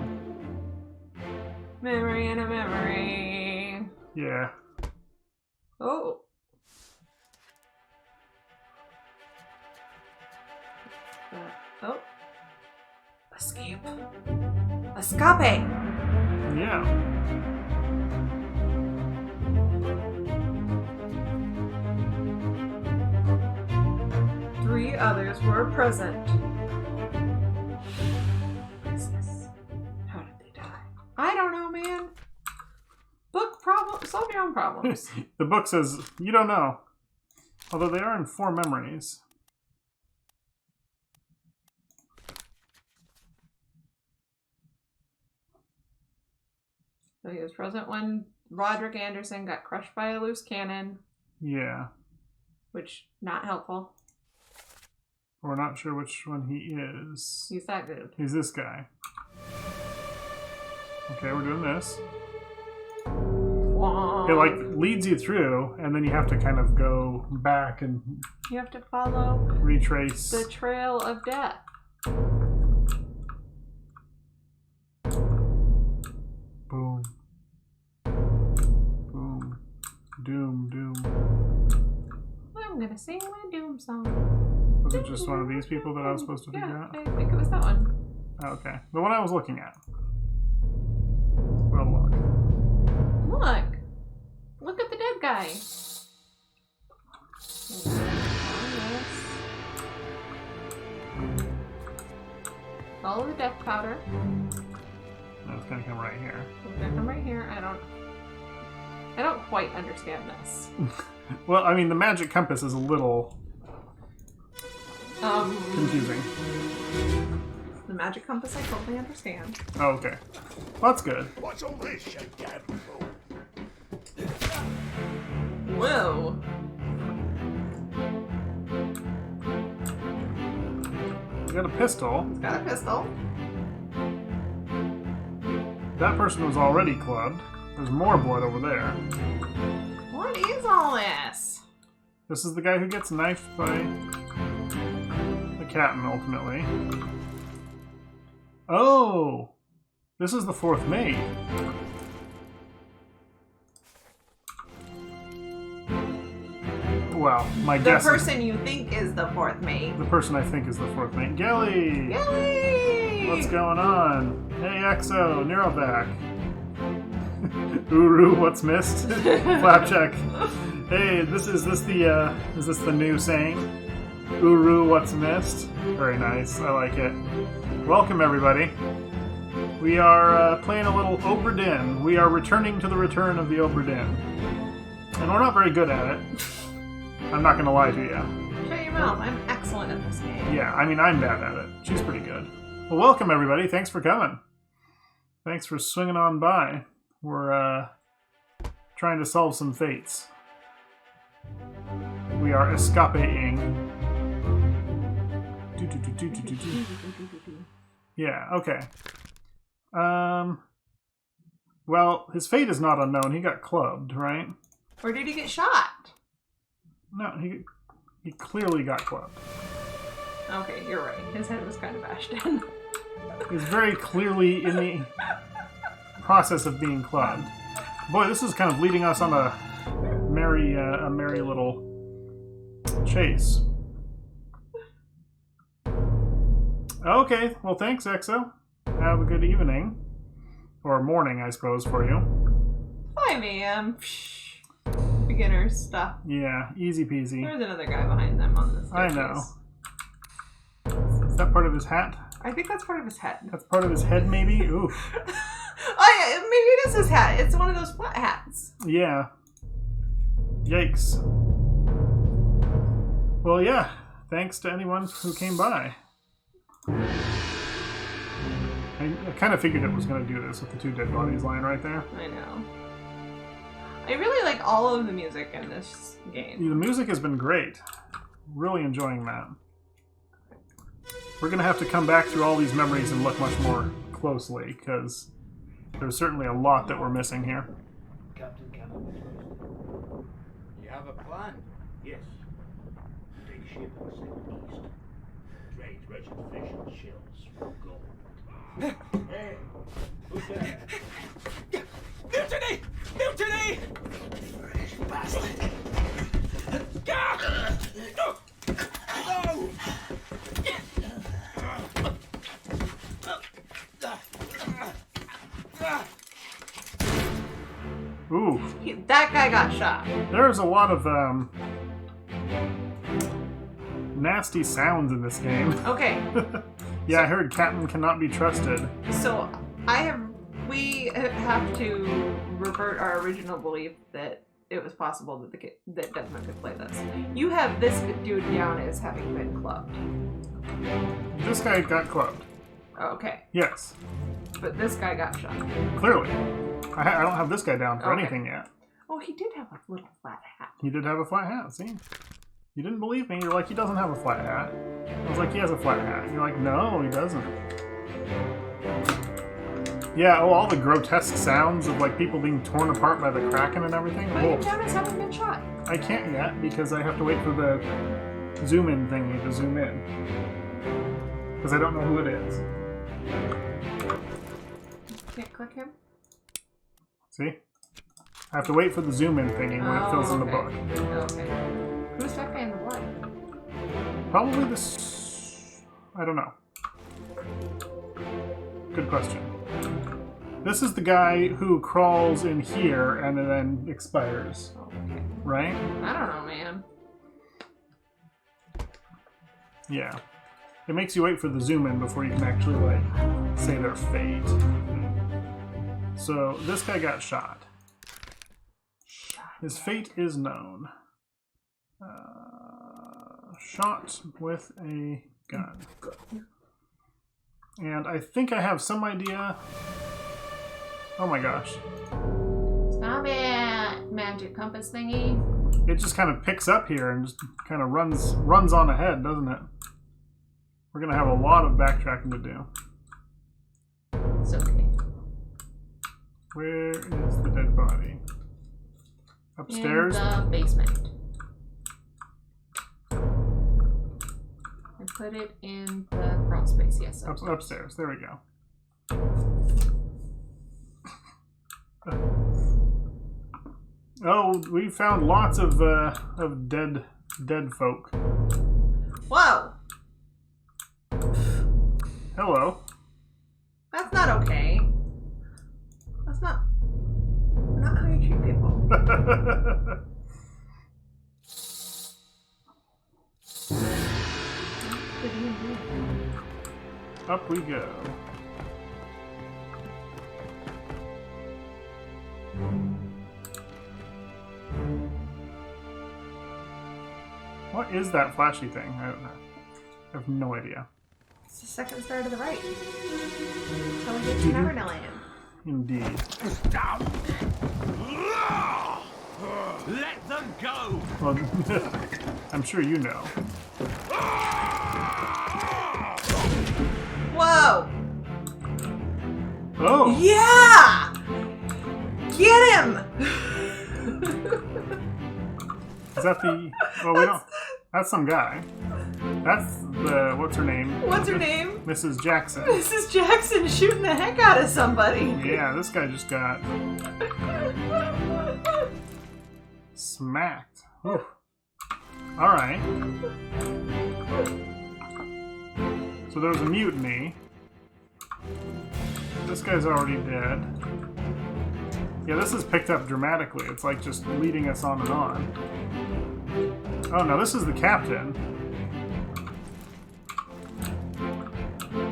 Memory and a memory. Yeah. Oh. Oh. Escape. Escape! Yeah. Three others were present. What is this? How did they die? I don't know, man. Book problem. Solve your own problems. The book says, you don't know. Although they are in 4 memories. So he was present when Roderick Anderson got crushed by a loose cannon, Yeah. which not helpful. We're not sure which one he is. He's that good. He's this guy. Okay, we're doing this. It, like, leads you through, and then you have to kind of go back and You have to follow retrace. the trail of death. Boom. Boom. Doom, doom. I'm gonna sing my doom song. Was it just one of these people that I was supposed to figure Yeah, out? I think it was that one. Oh, okay. The one I was looking at. Well, look. Look! Look at the dead guy. Follow the death powder. It's gonna come right here. We're gonna come right here. I don't quite understand this. Well, I mean, the magic compass is a little confusing. The magic compass I totally understand. Oh, okay. Well, that's good. What's all this, you damn fool? Whoa! We got a pistol. He's got a pistol. That person was already clubbed. There's more blood over there. What is all this? This is the guy who gets knifed by the captain, ultimately. Oh! This is the 4th mate. Well, my The guess person you think is the 4th mate. is the person I think is the 4th mate. Gelly! Yay! What's going on? Hey, Exo, Neurovac. Uru, what's missed? Flapjack. Hey, is this the new saying? Uru, what's missed? Very nice. I like it. Welcome, everybody. We are playing a little Obra Dinn. We are returning to the return of the Obra Dinn. And we're not very good at it. I'm not going to lie to you. Shut your mouth. I'm excellent at this game. Yeah, I mean, I'm bad at it. She's pretty good. Well, welcome, everybody. Thanks for coming. Thanks for swinging on by. We're trying to solve some fates. We are escaping. Yeah, okay. Well, his fate is not unknown. He got clubbed, right? Or did he get shot? No, he clearly got clubbed. Okay, you're right. His head was kind of bashed in. He's very clearly in the process of being clubbed. Boy, this is kind of leading us on a merry little chase. Okay, well, thanks, Exo. Have a good evening. Or morning, I suppose, for you. 5 a.m. We beginner stuff. Yeah, easy peasy. There's another guy behind them on this. I know. Is that part of his hat? I think that's part of his head. That's part of his head, maybe? Oof. Oh yeah, maybe it is his hat. It's one of those flat hats. Yeah. Yikes. Well, yeah. Thanks to anyone who came by. I kind of figured it was going to do this with the 2 dead bodies lying right there. I know. I really like all of the music in this game. The music has been great. Really enjoying that. We're going to have to come back through all these memories and look much more closely, because there's certainly a lot that we're missing here. Captain. You have a plan? Yes. Take ship and sail east. Trade treasure fish and shells for gold. Hey, who's there? Mutiny! Mutiny! Bastard! No! Ooh. That guy got shot. There's a lot of nasty sounds in this game. Okay, Yeah, I heard Captain cannot be trusted. so we have to revert our original belief that it was possible that Desmond could play this. You have this dude down as having been clubbed. This guy got clubbed. Okay, Yes, but this guy got shot. clearly. I don't have this guy down for Okay. anything yet. Oh, he did have a little flat hat. He did have a flat hat, see? You didn't believe me. You're like, he doesn't have a flat hat. I was like, he has a flat hat. You're like, no, he doesn't. Yeah, all the grotesque sounds of like people being torn apart by the Kraken and everything. But you down as having been shot. I can't yet because I have to wait for the zoom in thingy to zoom in. Because I don't know who it is. Can't click him. See? I have to wait for the zoom in thingy when it fills in the book. Okay. Who's that guy in the blood? Probably this. I don't know. Good question. This is the guy who crawls in here and then expires. Okay. Right? I don't know, man. Yeah. It makes you wait for the zoom in before you can actually, like, say their fate. So, this guy got shot. His fate is known. Shot with a gun. And I think I have some idea. Oh my gosh. Stop it, magic compass thingy. It just kind of picks up here and just kind of runs on ahead, doesn't it? We're going to have a lot of backtracking to do. It's okay. Where is the dead body? Upstairs? In the basement. I put it in the crawl space, yes. Upstairs. There we go. Oh, we found lots of dead folk. Whoa! Hello. That's not okay. That's not how you treat people. Up we go. What is that flashy thing? I don't know. I have no idea. It's the second star to the right. So we get to Neverland. Indeed. Let them go! Well, I'm sure you know. Whoa! Oh! Yeah! Get him! Is that the... Well, we don't... That's some guy. That's the... What's her name? What's her name? Mrs. Jackson. Mrs. Jackson shooting the heck out of somebody. Yeah, this guy just got... smacked. Whew. Alright. So there was a mutiny. This guy's already dead. Yeah, this is picked up dramatically. It's like just leading us on and on. Oh no, this is the captain.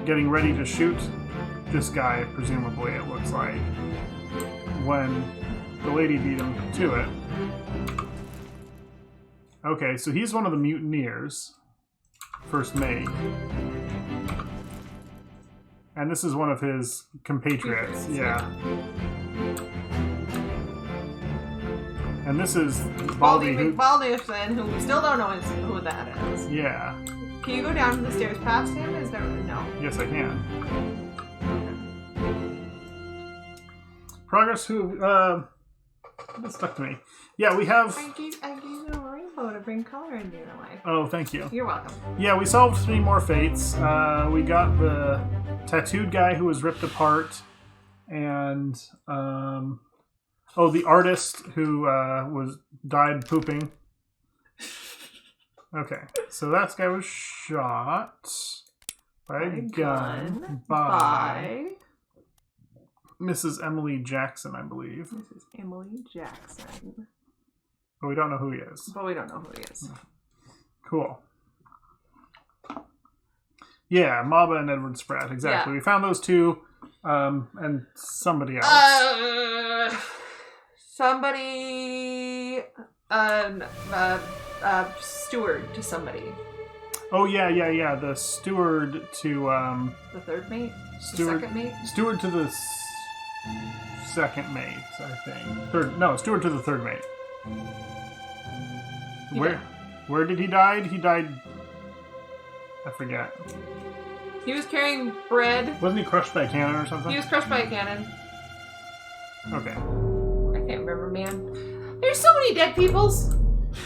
Getting ready to shoot this guy, presumably, it looks like. When the lady beat him to it. Okay, so he's one of the mutineers. First mate. And this is one of his compatriots. Yeah. And this is Baldy Baldy, who... McBalderson, who we still don't know who that is. Yeah. Can you go down the stairs past him? Is there no? Yes, I can. Progress who... That stuck to me. Yeah, we have... I gave you a rainbow to bring color into your life. Oh, thank you. You're welcome. Yeah, we solved 3 more fates. We got the tattooed guy who was ripped apart, and the artist who died pooping. Okay, so that guy was shot by a gun by Mrs. Emily Jackson, I believe. Mrs. Emily Jackson. But we don't know who he is. But we don't know who he is. Cool. Yeah, Maba and Edward Spratt, exactly. Yeah. We found those 2, and somebody else. Somebody... steward to somebody. Oh, yeah. The steward to, The third mate? Steward, the second mate? Steward to the second mate, I think. Steward to the third mate. Where did he die? He died... I forget. He was carrying bread. Wasn't he crushed by a cannon or something? He was crushed by a cannon. Okay. I can't remember, man. There's so many dead peoples.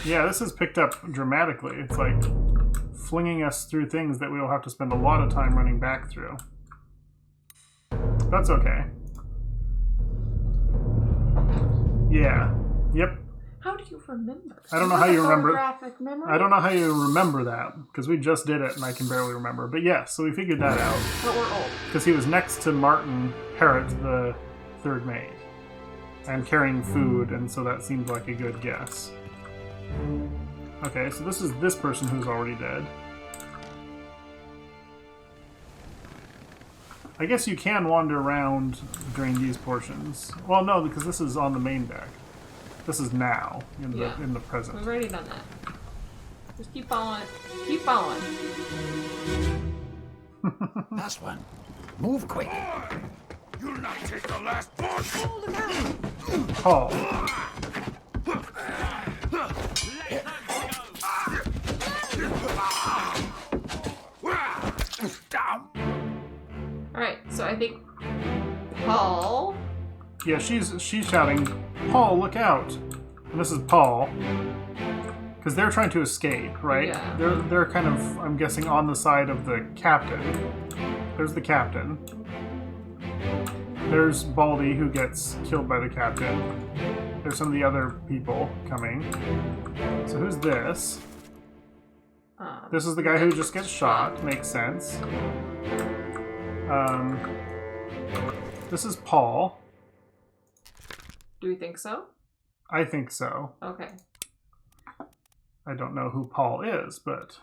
Yeah, this is picked up dramatically. It's like flinging us through things that we will have to spend a lot of time running back through. That's okay. Yeah. Yep. How do you remember? I don't know how you remember. Photographic memory? I don't know how you remember that, because we just did it and I can barely remember. But yes, so we figured that out. But we're old. Because he was next to Martin Parrott, the third mate, and carrying food, and so that seemed like a good guess. Okay, so this is this person who's already dead. I guess you can wander around during these portions. Well, no, because this is on the main deck. This is now, in the present. We've already done that. Just keep following. Keep following. Last one. Move quick. You'll not take the last push! Paul. Alright, so I think Paul. Yeah, she's shouting, "Paul, look out!" And this is Paul, because they're trying to escape, right? Yeah. They're kind of, I'm guessing, on the side of the captain. There's the captain. There's Baldy, who gets killed by the captain. There's some of the other people coming. So who's this? This is the guy who just gets shot. Makes sense. This is Paul. Do we think so? I think so. Okay. I don't know who Paul is, but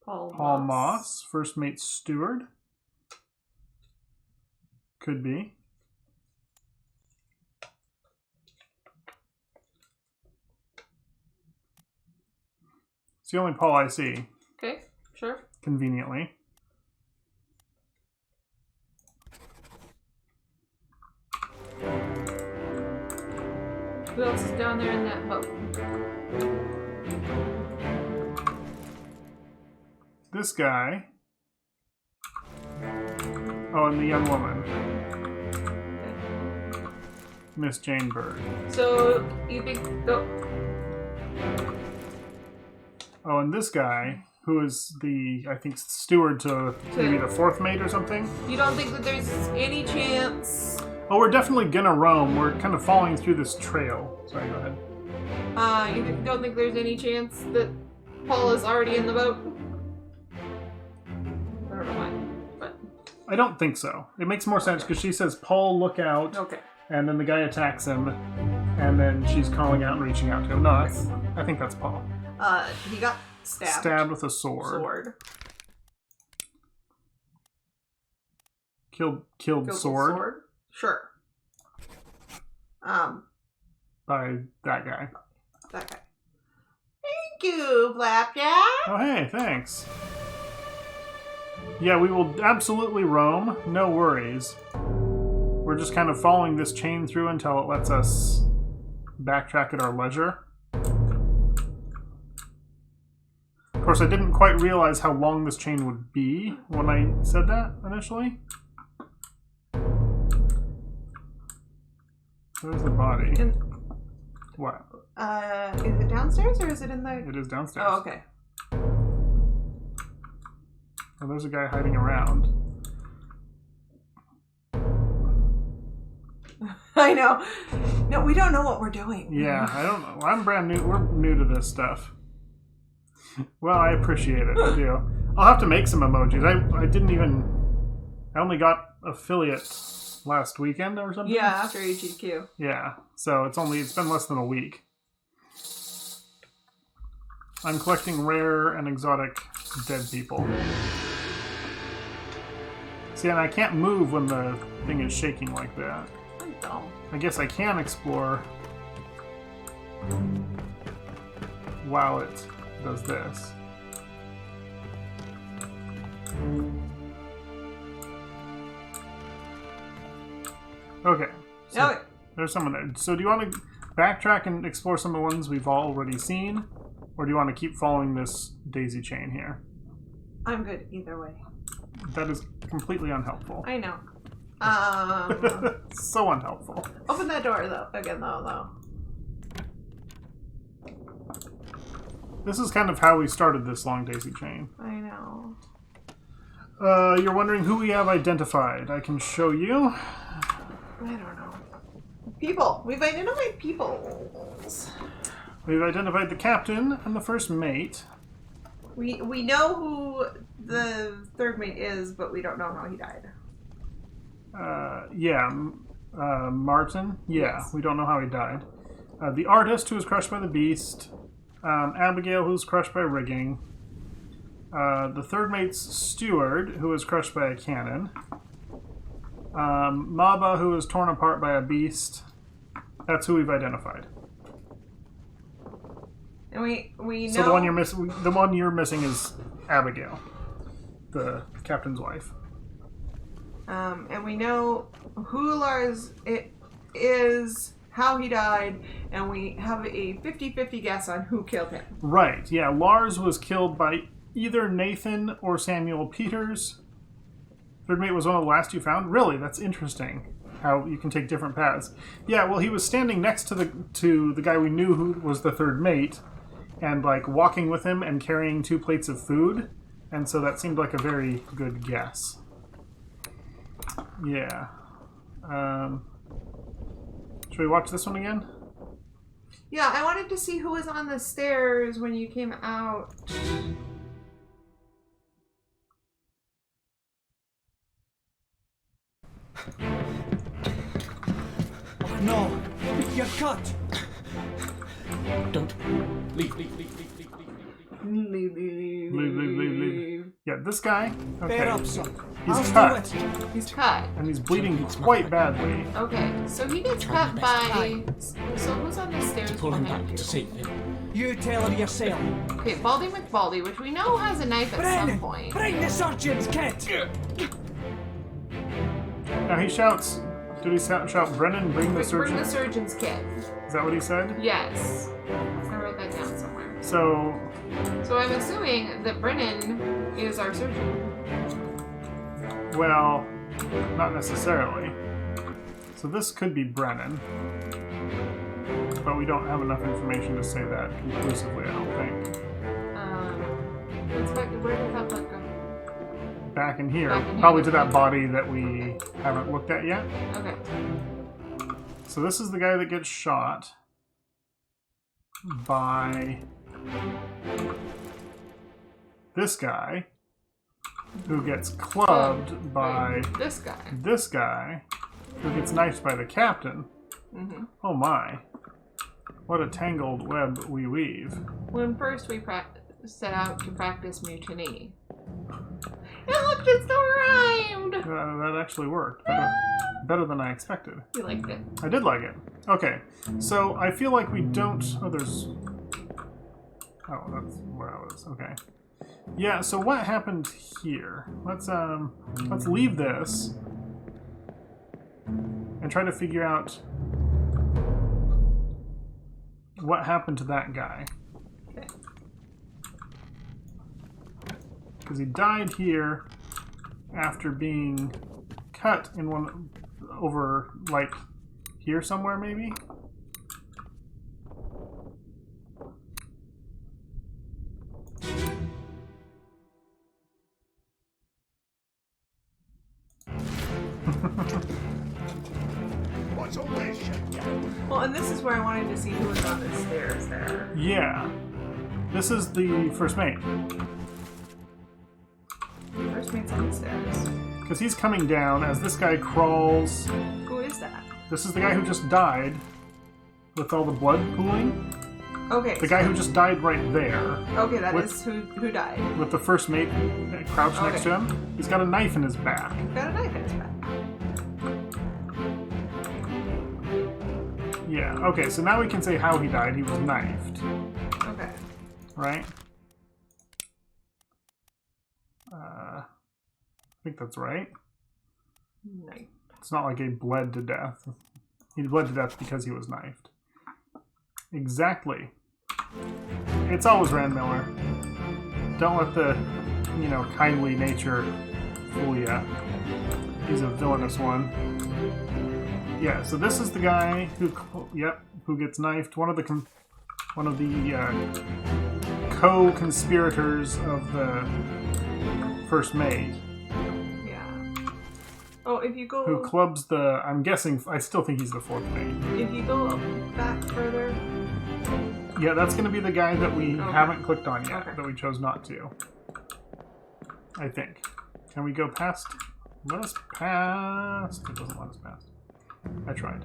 Paul Moss, first mate steward. Could be. It's the only Paul I see. Okay, sure. Conveniently. Who else is down there in that boat? This guy. Oh, and the young woman. Miss Jane Bird. So, you think... Oh, and this guy, who is the, I think, steward to maybe the fourth mate or something? You don't think that there's any chance... Oh, we're definitely gonna roam. We're kind of following through this trail. Sorry, go ahead. You don't think there's any chance that Paul is already in the boat? I don't know why, but... I don't think so. It makes more sense because she says, Paul, look out. Okay. And then the guy attacks him. And then she's calling out and reaching out to him. No, I think that's Paul. He got stabbed. Stabbed with a sword. Killed sword. Sure. By that guy. That guy. Thank you, Flapjack. Oh, hey, thanks. Yeah, we will absolutely roam. No worries. We're just kind of following this chain through until it lets us backtrack at our leisure. Of course, I didn't quite realize how long this chain would be when I said that initially. Where's the body? What? Is it downstairs or is it in the... It is downstairs. Oh, okay. Oh, there's a guy hiding around. I know. No, we don't know what we're doing. Yeah, I don't know. I'm brand new. We're new to this stuff. Well, I appreciate it. I do. I'll have to make some emojis. I didn't even... I only got affiliate last weekend or something. Yeah, after HEQ. Yeah, so it's been less than a week. I'm collecting rare and exotic dead people. See, and I can't move when the thing is shaking like that. I guess I can explore while it does this. Okay. So there's someone there. So do you want to backtrack and explore some of the ones we've already seen? Or do you want to keep following this daisy chain here? I'm good either way. That is completely unhelpful. I know. So unhelpful. Open that door though. This is kind of how we started this long daisy chain. I know. You're wondering who we have identified. I can show you. I don't know. People. We've identified people. We've identified the captain and the first mate. We know who the third mate is, but we don't know how he died. Martin. Yeah, Yes. we don't know how he died. The artist who was crushed by the beast. Abigail, who was crushed by rigging. The third mate's steward, who was crushed by a cannon. Maba, who was torn apart by a beast. That's who we've identified. And we know. So the one you're missing is Abigail, the captain's wife. And we know who Lars is, how he died, and we have a 50-50 guess on who killed him. Right, yeah. Lars was killed by either Nathan or Samuel Peters. Third mate was one of the last you found? Really? That's interesting. How you can take different paths. Yeah, well, he was standing next to the guy we knew who was the third mate, and like walking with him and carrying 2 plates of food, and so that seemed like a very good guess. Yeah. Should we watch this one again? Yeah, I wanted to see who was on the stairs when you came out. No, you're cut. Don't. Leave. Leave. Yeah, this guy. Okay. Bear up, son. He's I'll cut. do it. He's cut. And he's bleeding quite badly. Okay, so he gets cut by... So who's on the stairs Pull him behind back you? to save him. You tell her yourself. Okay, Baldy McBaldy, which we know has a knife at some Brennan, point. bring the surgeon's kit. Now he shouts. Did he shout, Brennan, bring the surgeon? Bring the surgeon's kit. Is that what he said? Yes. I wrote that down somewhere. So, So I'm assuming that Brennan is our surgeon. well, not necessarily. So this could be Brennan. But we don't have enough information to say that conclusively, I don't think. Where did that blood go? Back in here. Back in here. Probably to that body that we haven't looked at yet. Okay. So this is the guy that gets shot by this guy. who gets clubbed by this guy. This guy, who gets knifed by the captain. Oh my. What a tangled web we weave. When first we set out to practice mutiny. And look, it still rhymed! That actually worked. Better than I expected. You liked it. I did like it. Okay, so I feel like we don't... Oh, there's... Oh, that's where I was. Okay. Yeah, so what happened here? Let's leave this and try to figure out what happened to that guy. Okay. Because he died here after being cut in one over, like, here somewhere, maybe? What's all this shit? Well, and this is where I wanted to see who was on the stairs there. Yeah. This is the first mate. First mate's on the stairs. Because he's coming down as this guy crawls. Who is that? This is the guy who just died with all the blood pooling. Okay. The guy who just died right there. Okay, that with- is who died. With the first mate crouched next to him. He's got a knife in his back. Got a knife in his back. Yeah, okay, so now we can say how he died. He was knifed. Okay. Right? I think that's right. Knife. It's not like he bled to death. He bled to death because he was knifed. Exactly. It's always Rand Miller. Don't let the, kindly nature fool ya. He's a villainous one. Yeah, so this is the guy who gets knifed. One of the co-conspirators of the first mate. Oh, if you go... Who clubs the... I'm guessing... I still think he's the fourth mate. If you go back further... Yeah, that's going to be the guy that we haven't clicked on yet. Okay. That we chose not to. I think. Can we go past... Let us past... It doesn't let us past. I tried.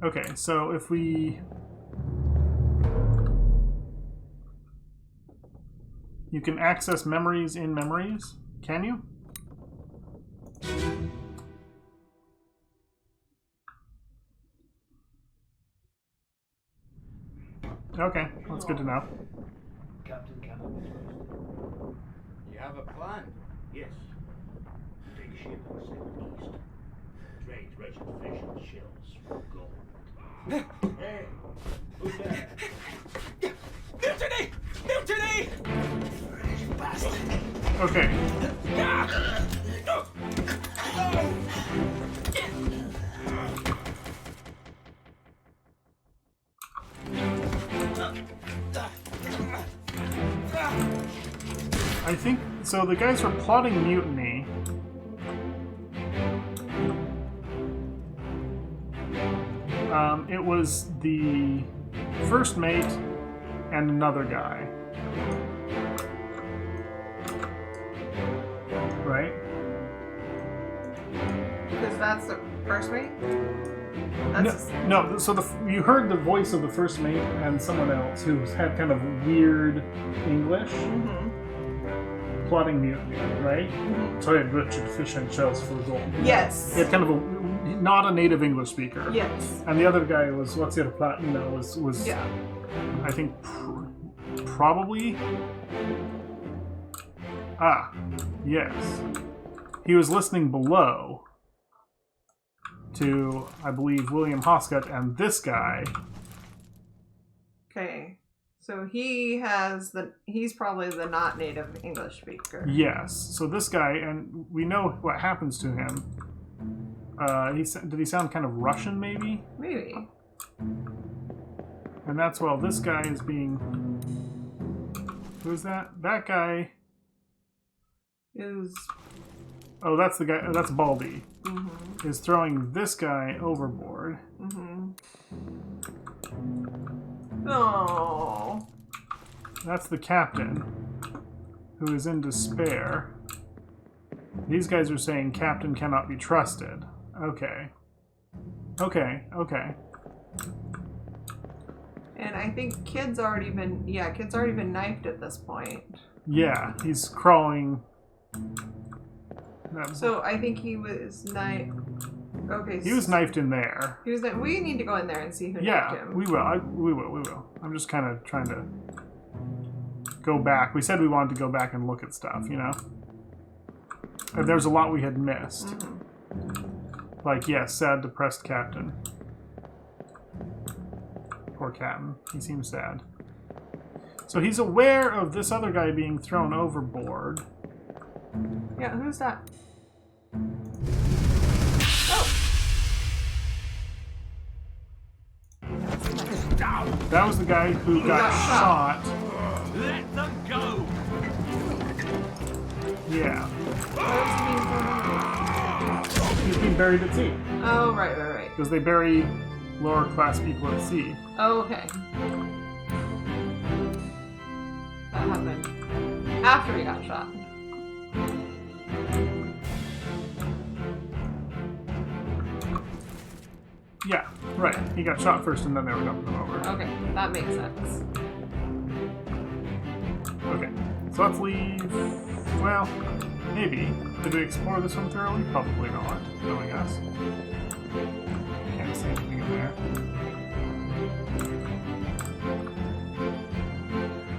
Okay, so if we... You can access memories in memories. Can you? Okay, that's good to know. Captain Cannon. You have a plan? Yes. Take a ship and sail east. Trade resin fish and shells for gold. Hey, who's there? Mutiny! Mutiny! Okay. I think so. The guys were plotting mutiny. It was the first mate and another guy. Right? Because that's the first mate? No. So you heard the voice of the first mate and someone else who had kind of weird English. Plotting mutiny, right? Trade Richard fish and shells for gold. Yes. He had kind of not a native English speaker. Yes. And the other guy was, what's your plot? Was Yeah. I think probably. Yes. He was listening below to, I believe, William Hoscott and this guy. Okay. So he's probably the not native English speaker. Yes. So this guy, and we know what happens to him. Did he sound kind of Russian, maybe? Maybe. And that's while this guy is being... Who is that? That guy... Is... Oh, that's the guy... that's Baldy. Mm-hmm. Is throwing this guy overboard. Mm-hmm. Oh. That's the captain. who is in despair. These guys are saying Captain cannot be trusted. Okay. Okay, okay. And I think Kid's already been knifed at this point. Yeah, he's crawling. So I think he was knifed. Okay. He was knifed in there. He was. We need to go in there and see who knifed him. We will. We will. I'm just kind of trying to go back. We said we wanted to go back and look at stuff, you know? And there's a lot we had missed. Mm-hmm. Like, yes, sad, depressed captain. Poor captain. He seems sad. So he's aware of this other guy being thrown overboard. Yeah, who's that? That was the guy who got shot. Let them go! Yeah. He's being buried at sea. Oh, right. Because they bury lower class people at sea. Oh, okay. That happened after he got shot. Yeah, right. He got shot first and then they were dumping him over. Okay, that makes sense. Okay, so let's leave. Well, maybe. Did we explore this one thoroughly? Probably not, knowing us. Can't see anything in there.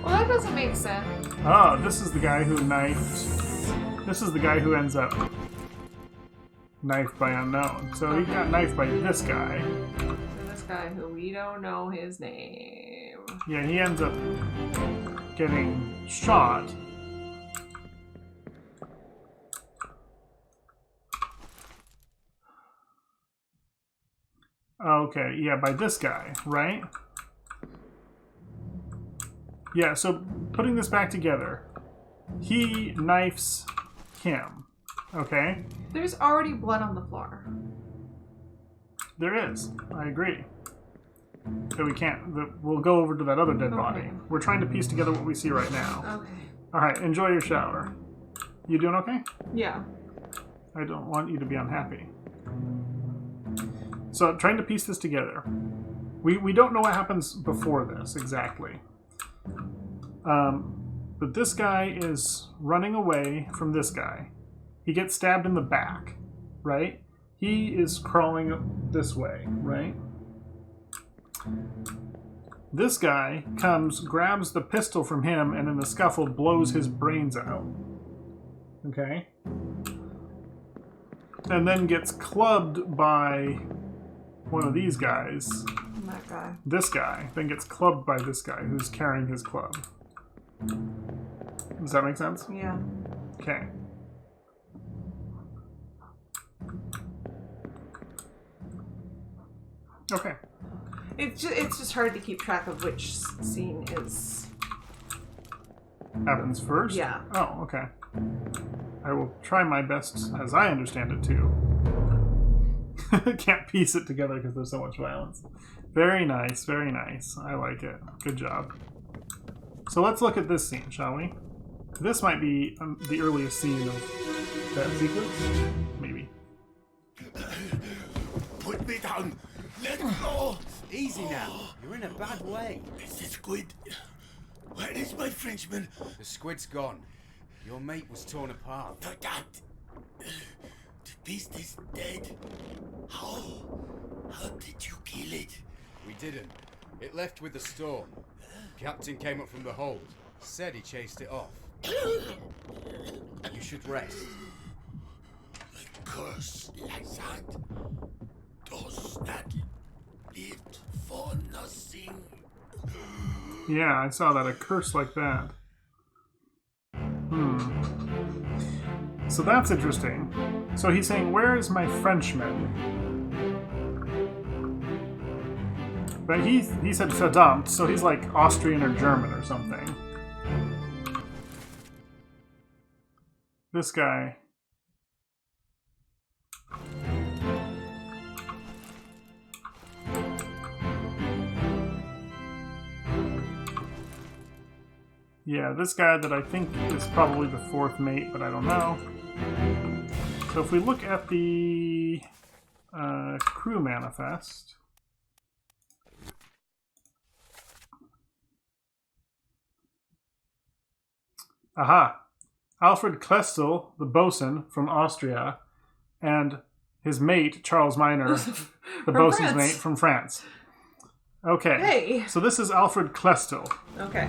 Well, that doesn't make sense. Oh, this is the guy who knifed. This is the guy who ends up knifed by unknown. So he got knifed by this guy. This guy who we don't know his name. Yeah, he ends up getting shot. Okay, yeah, by this guy, right? Yeah, so putting this back together, he knifes him, okay? There's already blood on the floor. There is, I agree. So we can't, we'll go over to that other dead body. We're trying to piece together what we see right now. Okay. Alright, enjoy your shower. You doing okay? Yeah. I don't want you to be unhappy. So, trying to piece this together. We don't know what happens before this, exactly. But this guy is running away from this guy. He gets stabbed in the back, right? He is crawling this way, right? This guy comes, grabs the pistol from him, and in the scuffle blows his brains out. Okay? And then gets clubbed by one of these guys. That guy. This guy then gets clubbed by this guy who's carrying his club. Does that make sense? Yeah. Okay. Okay. It's just hard to keep track of which scene is... Happens first? Yeah. Oh, okay. I will try my best, as I understand it, too. Can't piece it together because there's so much violence. Very nice, very nice. I like it. Good job. So let's look at this scene, shall we? This might be the earliest scene of that sequence. Maybe. Put me down. Let go. Easy now. You're in a bad way. It's the squid. Where is my Frenchman? The squid's gone. Your mate was torn apart. The cat. The beast is dead. How? How did you kill it? We didn't. It left with the storm. Captain came up from the hold. Said he chased it off. You should rest. A curse like that. Does that live for nothing? Yeah, I saw that. A curse like that. So that's interesting. So he's saying, where is my Frenchman? But he said verdammt, so he's like Austrian or German or something. This guy. Yeah, this guy that I think is probably the fourth mate, but I don't know. So if we look at the crew manifest... Aha! Alfred Klestel, the bosun from Austria, and his mate, Charles Miner, the bosun's mate from France. Okay. Hey. So this is Alfred Klestel. Okay.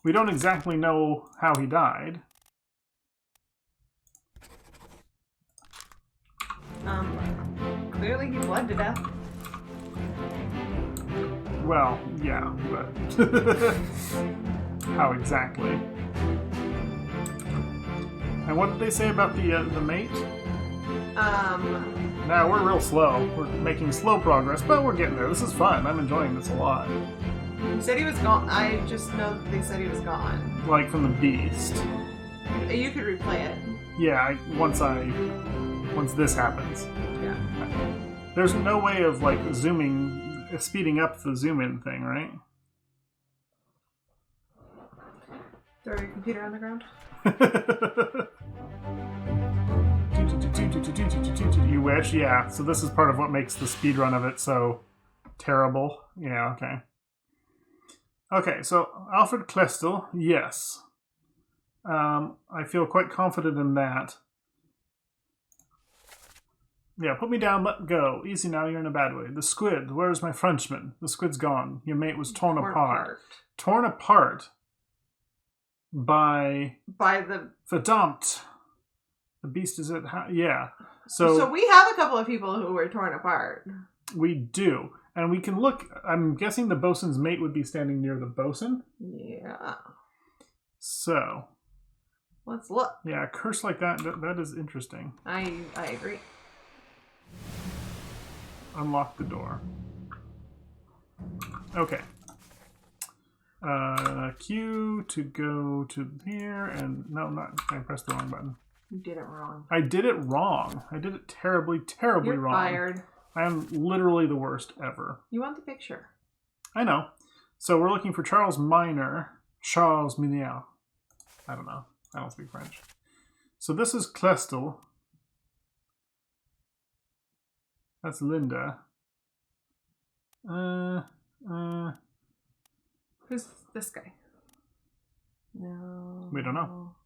We don't exactly know how he died. Clearly he bled to death. Well, yeah, but how exactly? And what did they say about the mate? Now we're real slow. We're making slow progress, but we're getting there. This is fun. I'm enjoying this a lot. He said he was gone. I just know that they said he was gone. Like from the beast. You could replay it. Yeah, once this happens. Yeah. There's no way of like speeding up the zoom in thing, right? Throw your computer on the ground. You wish, yeah. So this is part of what makes the speedrun of it so terrible. Yeah, okay. Okay, so Alfred Klestel, yes. I feel quite confident in that. Yeah, put me down, let go. Easy now, you're in a bad way. The squid, where's my Frenchman? The squid's gone. Your mate was torn apart. Torn apart by the Verdammt. The beast is at yeah. So we have a couple of people who were torn apart. We do. And we can look. I'm guessing the bosun's mate would be standing near the bosun. Yeah. So let's look. Yeah, a curse like that is interesting. I agree. Unlock the door. Okay. Q to go to here, and no, I pressed the wrong button. You did it wrong. I did it wrong. I did it terribly wrong. You're fired. I am literally the worst ever. You want the picture. I know. So we're looking for Charles Miner. Charles Miner. I don't know. I don't speak French. So this is Klestel. That's Linda. Who's this guy? No. We don't know.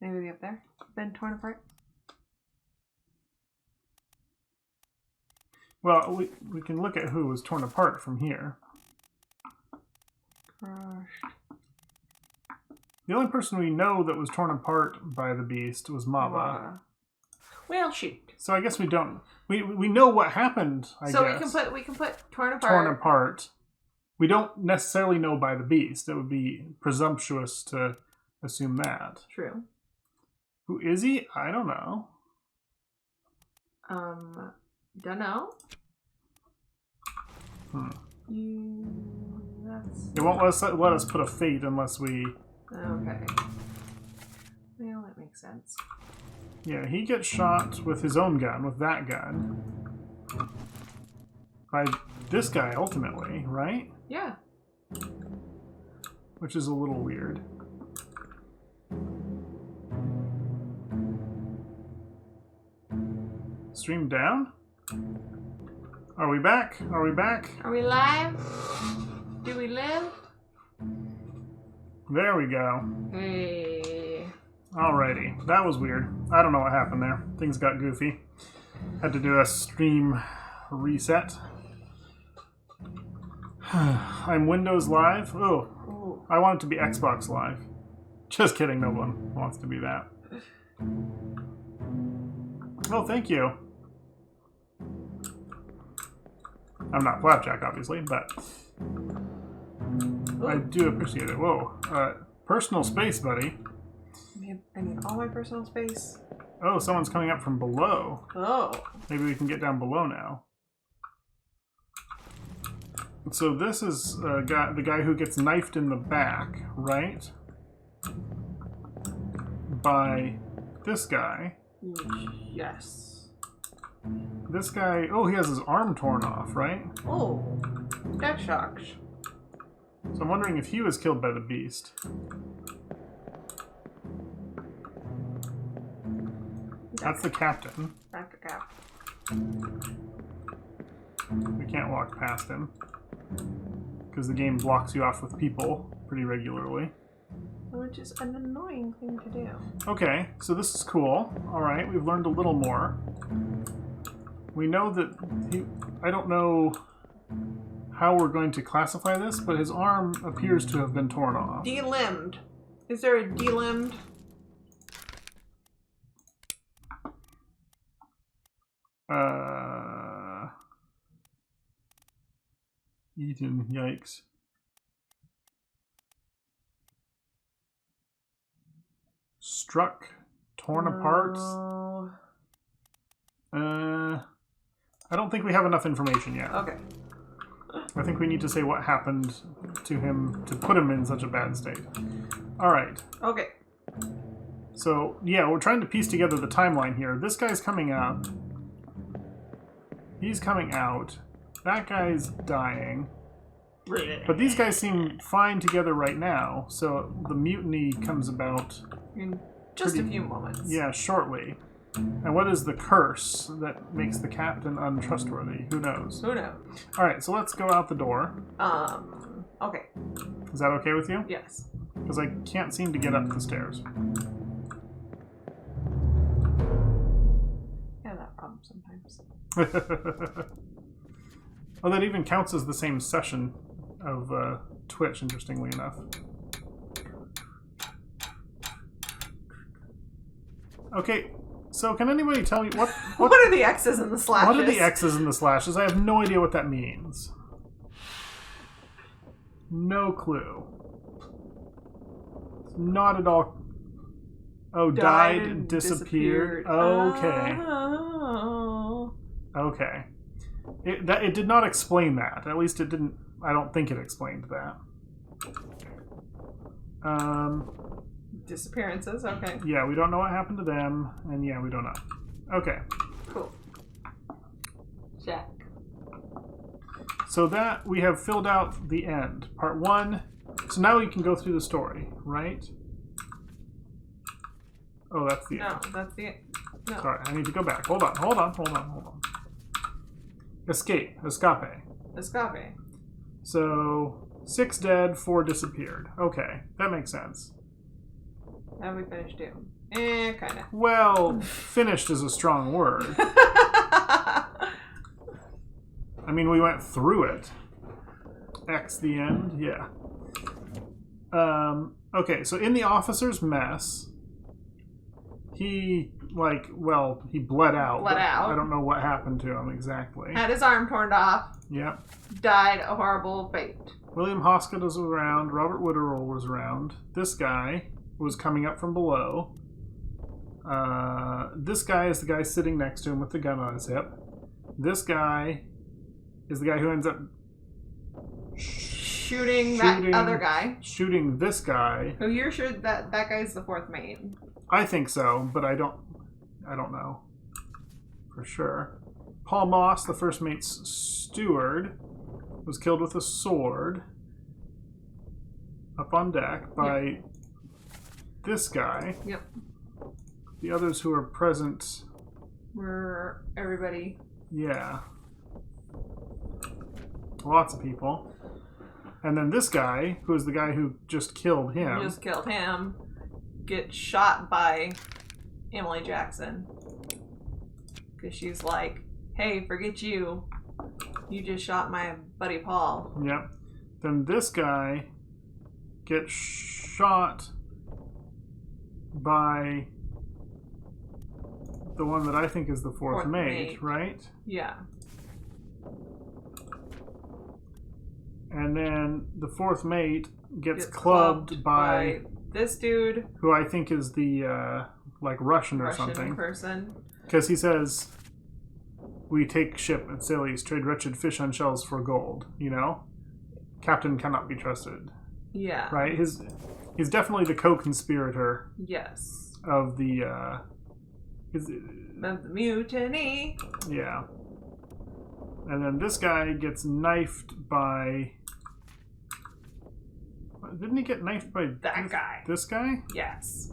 Maybe up there? Been torn apart? Well, we can look at who was torn apart from here. Crushed. The only person we know that was torn apart by the beast was Mava. Well, shoot. So I guess we don't. We know what happened. I guess. So we can put torn apart. Torn apart. We don't necessarily know by the beast. It would be presumptuous to assume that. True. Who is he? I don't know. Don't know. It won't let us put a fate unless we... Okay. Well, that makes sense. Yeah, he gets shot with his own gun, with that gun. By this guy, ultimately, right? Yeah. Which is a little weird. Stream down? Are we back? Are we back? Are we live? Do we live? There we go. Hey. Alrighty. That was weird. I don't know what happened there. Things got goofy. Had to do a stream reset. I'm Windows Live. Oh, I want it to be Xbox Live. Just kidding. No one wants to be that. Oh, thank you. I'm not Flapjack, obviously, but I do appreciate it. Whoa. Personal space, buddy. I need all my personal space. Oh, someone's coming up from below. Oh. Maybe we can get down below now. So this is the guy who gets knifed in the back, right? By this guy. Yes. This guy, oh, he has his arm torn off, right? Oh, that shocks. So I'm wondering if he was killed by the beast. That's the captain. Back to cap. We can't walk past him. Because the game blocks you off with people pretty regularly. Which is an annoying thing to do. Okay, so this is cool. Alright, we've learned a little more. We know that I don't know how we're going to classify this, but his arm appears to have been torn off. Delimbed. Is there a delimbed? Eaten, yikes. Struck, torn apart. I don't think we have enough information yet. Okay. I think we need to say what happened to him to put him in such a bad state. Alright. Okay. So, yeah, we're trying to piece together the timeline here. This guy's coming up. He's coming out. That guy's dying. But these guys seem fine together right now, so the mutiny comes about In just a few moments. yeah, shortly. And what is the curse that makes the captain untrustworthy? Who knows? Who knows? Alright, so let's go out the door. Okay. Is that okay with you? Yes. Because I can't seem to get up the stairs. Yeah, that problem sometimes. Well, that even counts as the same session of Twitch, interestingly enough. Okay, so can anybody tell me what What are the X's and the slashes? what are the X's and the slashes? I have no idea what that means. No clue. It's not at all. Oh, died and disappeared. Okay. Oh. Okay. It did not explain that. At least it didn't. I don't think it explained that. Disappearances, okay. Yeah, we don't know what happened to them, and yeah, we don't know. Okay. Cool. Check. So that we have filled out the end. Part 1. So now we can go through the story, right? Oh, that's the end. No, that's the... No. Sorry, I need to go back. Hold on. Escape. Escape. So, 6 dead, 4 disappeared. Okay, that makes sense. Have we finished it? Kinda. Well, finished is a strong word. I mean, we went through it. X the end, yeah. Okay, so in the officer's mess, he, he bled out. Bled out. I don't know what happened to him exactly. Had his arm torn off. Yep. Died a horrible fate. William Hoskett was around. Robert Witterell was around. This guy was coming up from below. This guy is the guy sitting next to him with the gun on his hip. This guy is the guy who ends up Shooting that other guy. Shooting this guy. Who you're sure that guy's the fourth mate. I think so, but I don't know for sure. Paul Moss, the first mate's steward, was killed with a sword up on deck by this guy. Yep. The others who are present Were everybody. Yeah. Lots of people. And then this guy, who is the guy who just killed him. Just killed him. Gets shot by Emily Jackson. Because she's like, hey, forget you. You just shot my buddy Paul. Yep. Then this guy gets shot by the one that I think is the fourth mate, right? Yeah. And then the fourth mate gets clubbed by this dude, who I think is the Russian or something person. Because he says, "We take ship and sail east, trade wretched fish on shells for gold." You know, captain cannot be trusted. Yeah. Right. He's definitely the co-conspirator. Yes. Of the of the mutiny. Yeah. And then this guy gets knifed by Didn't he get knifed by That guy. This guy? Yes.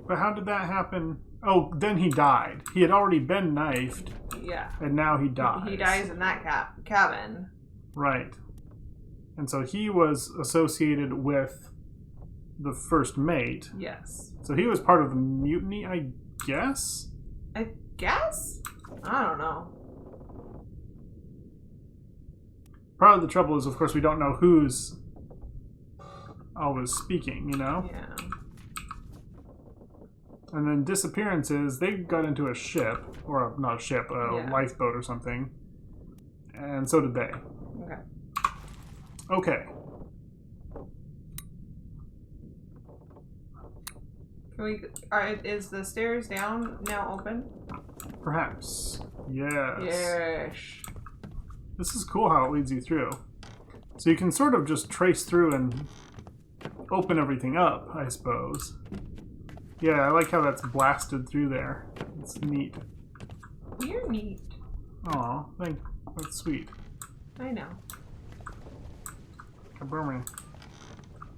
But how did that happen? Oh, then he died. He had already been knifed, Yeah. and now he dies. He dies in that cabin. Right. And so he was associated with the first mate. Yes. So he was part of the mutiny, I guess? I guess? I don't know. Part of the trouble is, of course, we don't know who's always speaking, you know? Yeah. And then disappearances, they got into a ship, or not a ship, a Yeah. lifeboat or something. And so did they. Okay. Okay. Can we? Is the stairs down now open? Perhaps. Yes. Yes. This is cool how it leads you through. So you can sort of just trace through and open everything up, I suppose. Yeah, I like how that's blasted through there. It's neat. You're neat. Aw, that's sweet. I know. Kaboom.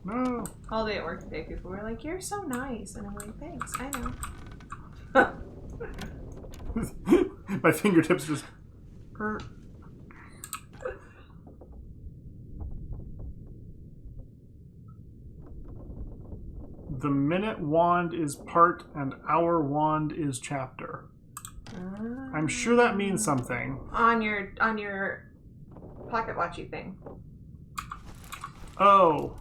No! All day at work today, people were like, "You're so nice," and I'm like, "Thanks, I know." My fingertips just hurt. The minute wand is part and hour wand is chapter. I'm sure that means something. On your pocket watchy thing. Oh.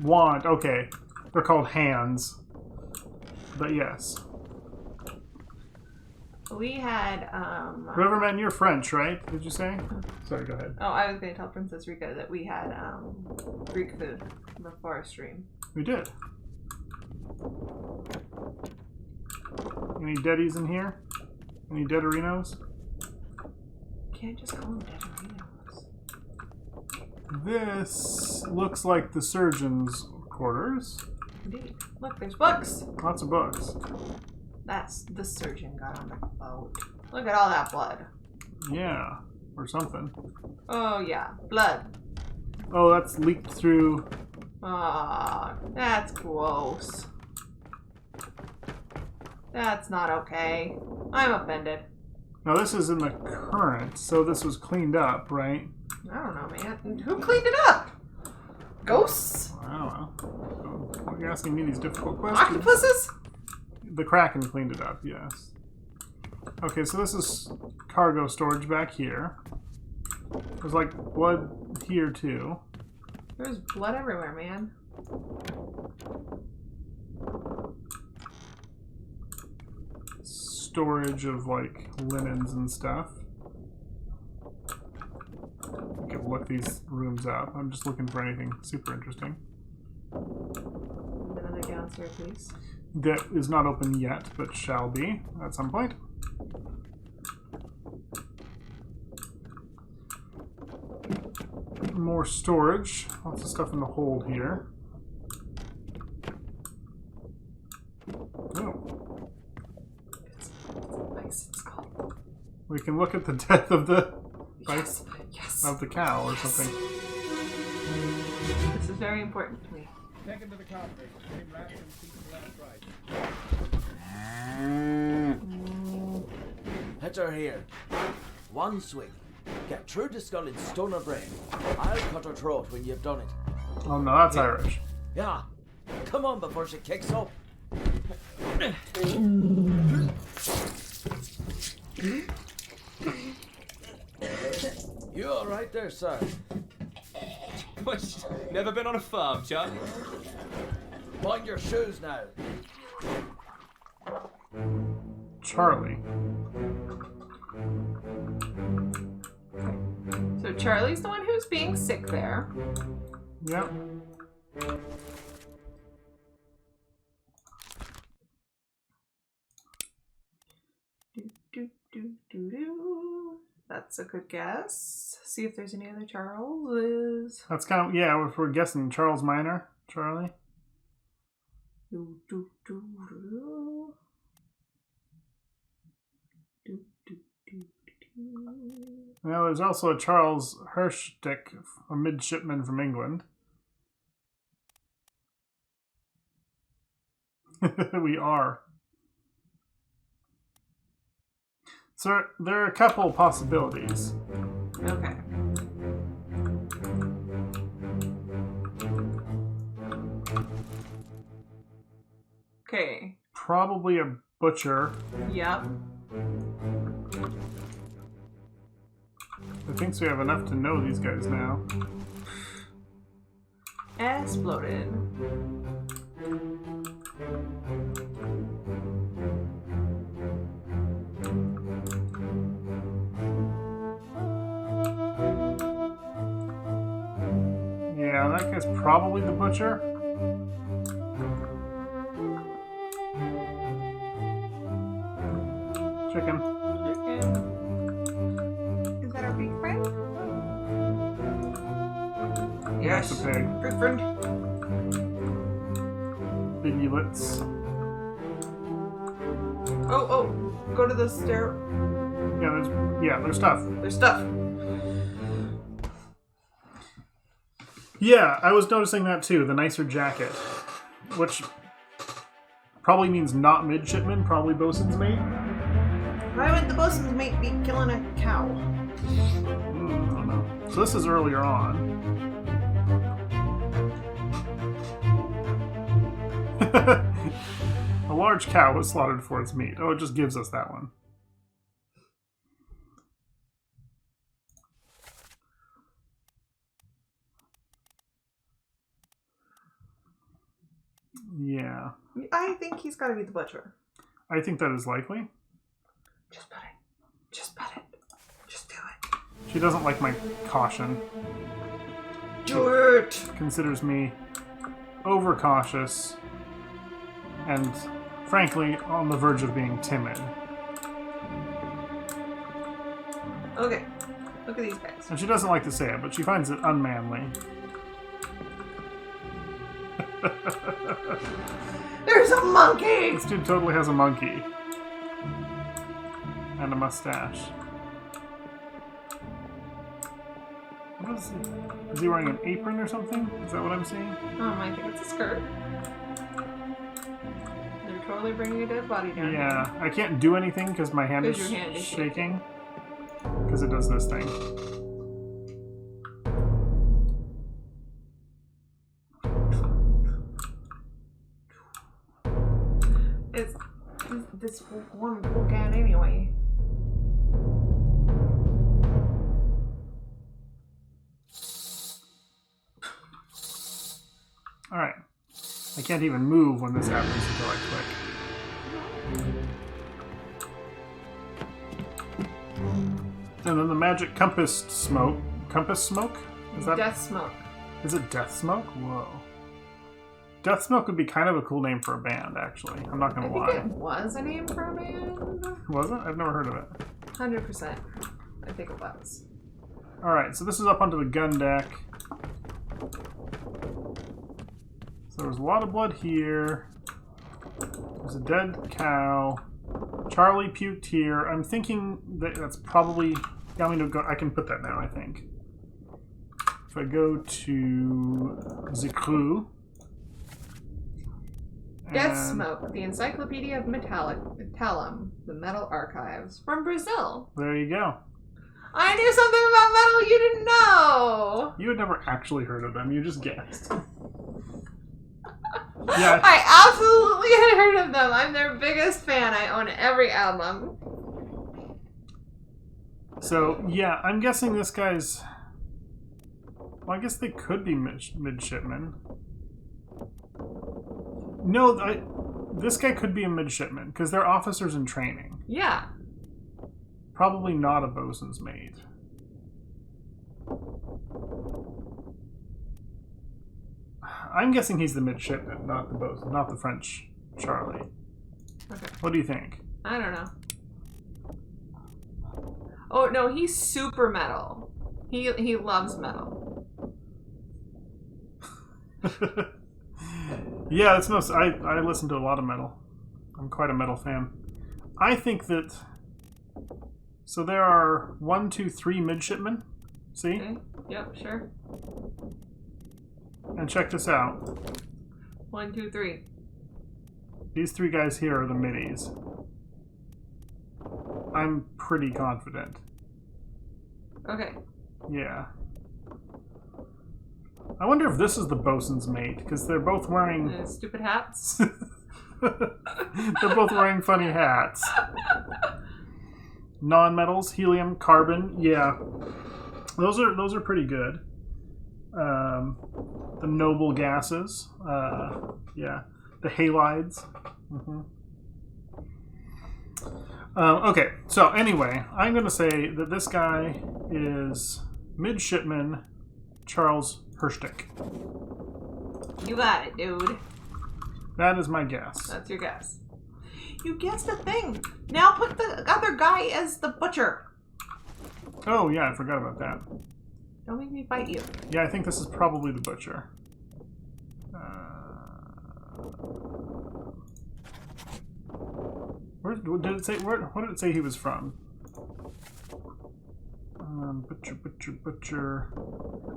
Wand, okay. They're called hands. But yes. We had Whoever meant you're French, right? Did you say? Sorry, go ahead. Oh, I was gonna tell Princess Rika that we had Greek food before our stream. We did. Any deadies in here? Any deaderinos? Can't just call them Deaderinos. This looks like the surgeon's quarters. Indeed. Look, there's books. Lots of books. That's the surgeon got on the boat. Look at all that blood. Yeah, or something. Oh yeah, blood. Oh, that's leaked through. Ah, that's gross. That's not okay. I'm offended. Now this is in the current, so this was cleaned up, right? I don't know, man. Who cleaned it up? Ghosts? I don't know. Why are you asking me these difficult questions? Octopuses? The Kraken cleaned it up, yes. Okay, so this is cargo storage back here. There's like blood here too. There's blood everywhere, man. Storage of like linens and stuff. We can look these rooms up. I'm just looking for anything super interesting. Another downstairs, please. That is not open yet, but shall be at some point. More storage. Lots of stuff in the hold here. Oh. Nice, it's called. We can look at the death of the Yes, yes. of the cow or something. This is very important to me. Take him to the cockpit. Same left and keep him left right. Heads are here. One swing. Get through the skull in stone or brain. I'll cut her throat when you've done it. Oh no, that's Irish. Yeah. Come on before she kicks up. You all right there, sir? What? Never been on a farm, Chuck? Mind your shoes now. Charlie. So Charlie's the one who's being sick there. Yep. That's a good guess. See if there's any other Charleses. That's kind of, yeah, if we're guessing Charles Minor, Charlie. Well, there's also a Charles Hirschstick, a midshipman from England. We are. So there are a couple possibilities. Okay. Okay. Probably a butcher. Yep. I think so. We have enough to know these guys now. Exploded. Yeah, that guy's probably the butcher. Chicken. Is that our big friend? Yeah, it's a pig. Big friend. Bigulets. Oh, go to the stair. There's stuff. There's stuff. Yeah, I was noticing that too. The nicer jacket, which probably means not midshipman, probably bosun's mate. Why would the bosun's mate be killing a cow? I don't know. So this is earlier on. A large cow was slaughtered for its meat. Oh, it just gives us that one. Yeah. I think he's got to be the butcher. I think that is likely. Just put it. Just put it. Just do it. She doesn't like my caution. Do it! Considers me overcautious and, frankly, on the verge of being timid. Okay. Look at these guys. And she doesn't like to say it, but she finds it unmanly. There's a monkey! This dude totally has a monkey. And a mustache. What is he? Is he wearing an apron or something? Is that what I'm seeing? I think it's a skirt. They're totally bringing a dead body down here. Yeah, I can't do anything because my hand is Your hand is shaking. Because it does this thing. It's this one look at anyway. Alright. I can't even move when this happens until I click. And then the magic compass smoke. Compass smoke? Is that Death smoke. Is it Death Smoke? Whoa. Death Smoke would be kind of a cool name for a band, actually. I'm not gonna lie. I think it was a name for a band. Was it? I've never heard of it. 100%. I think it was. Alright, so this is up onto the gun deck. So there's a lot of blood here. There's a dead cow. Charlie puked here. I'm thinking that that's probably... I can put that now, I think. If I go to the crew... Death Smoke, the Encyclopedia of Metallum, the Metal Archives, from Brazil. There you go. I knew something about metal you didn't know! You had never actually heard of them, you just guessed. Yeah. I absolutely had heard of them. I'm their biggest fan. I own every album. So, yeah, I'm guessing this guy's... Well, I guess they could be midshipmen. No, this guy could be a midshipman, because they're officers in training. Yeah. Probably not a bosun's mate. I'm guessing he's the midshipman, not the bosun, not the French Charlie. Okay. What do you think? I don't know. Oh, no, he's super metal. He loves metal. Yeah, that's most. I listen to a lot of metal. I'm quite a metal fan. I think that. So there are 1, 2, 3 midshipmen. See? Okay. Yep, sure. And check this out. 1, 2, 3. These three guys here are the middies. I'm pretty confident. Okay. Yeah. I wonder if this is the bosun's mate, because they're both wearing... Stupid hats. They're both wearing funny hats. Non-metals, helium, carbon, yeah. Those are pretty good. The noble gases, yeah. The halides. Mm-hmm. Okay, so anyway, I'm going to say that this guy is Midshipman Charles Herstick. You got it, dude. That is my guess. That's your guess. You guessed the thing. Now put the other guy as the butcher. Oh, yeah, I forgot about that. Don't make me fight you. Yeah, I think this is probably the butcher. Where did it say? What did it say he was from? Butcher.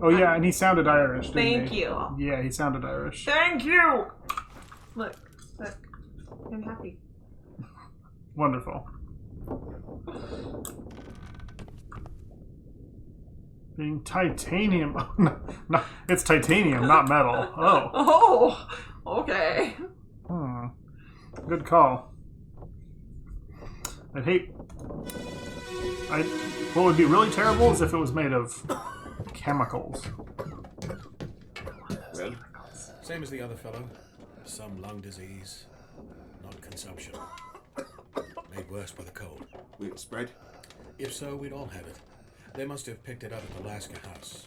Oh yeah, and he sounded Irish. Didn't Thank he? you. Yeah, he sounded Irish. Thank you. Look. I'm happy. Wonderful. Being titanium. No, it's titanium, not metal. Oh. Oh. Okay. Good call. What would be really terrible is if it was made of chemicals. Well, same as the other fellow. Some lung disease, not consumption. Made worse by the cold. Will it spread? If so, we'd all have it. They must have picked it up at the Alaska house.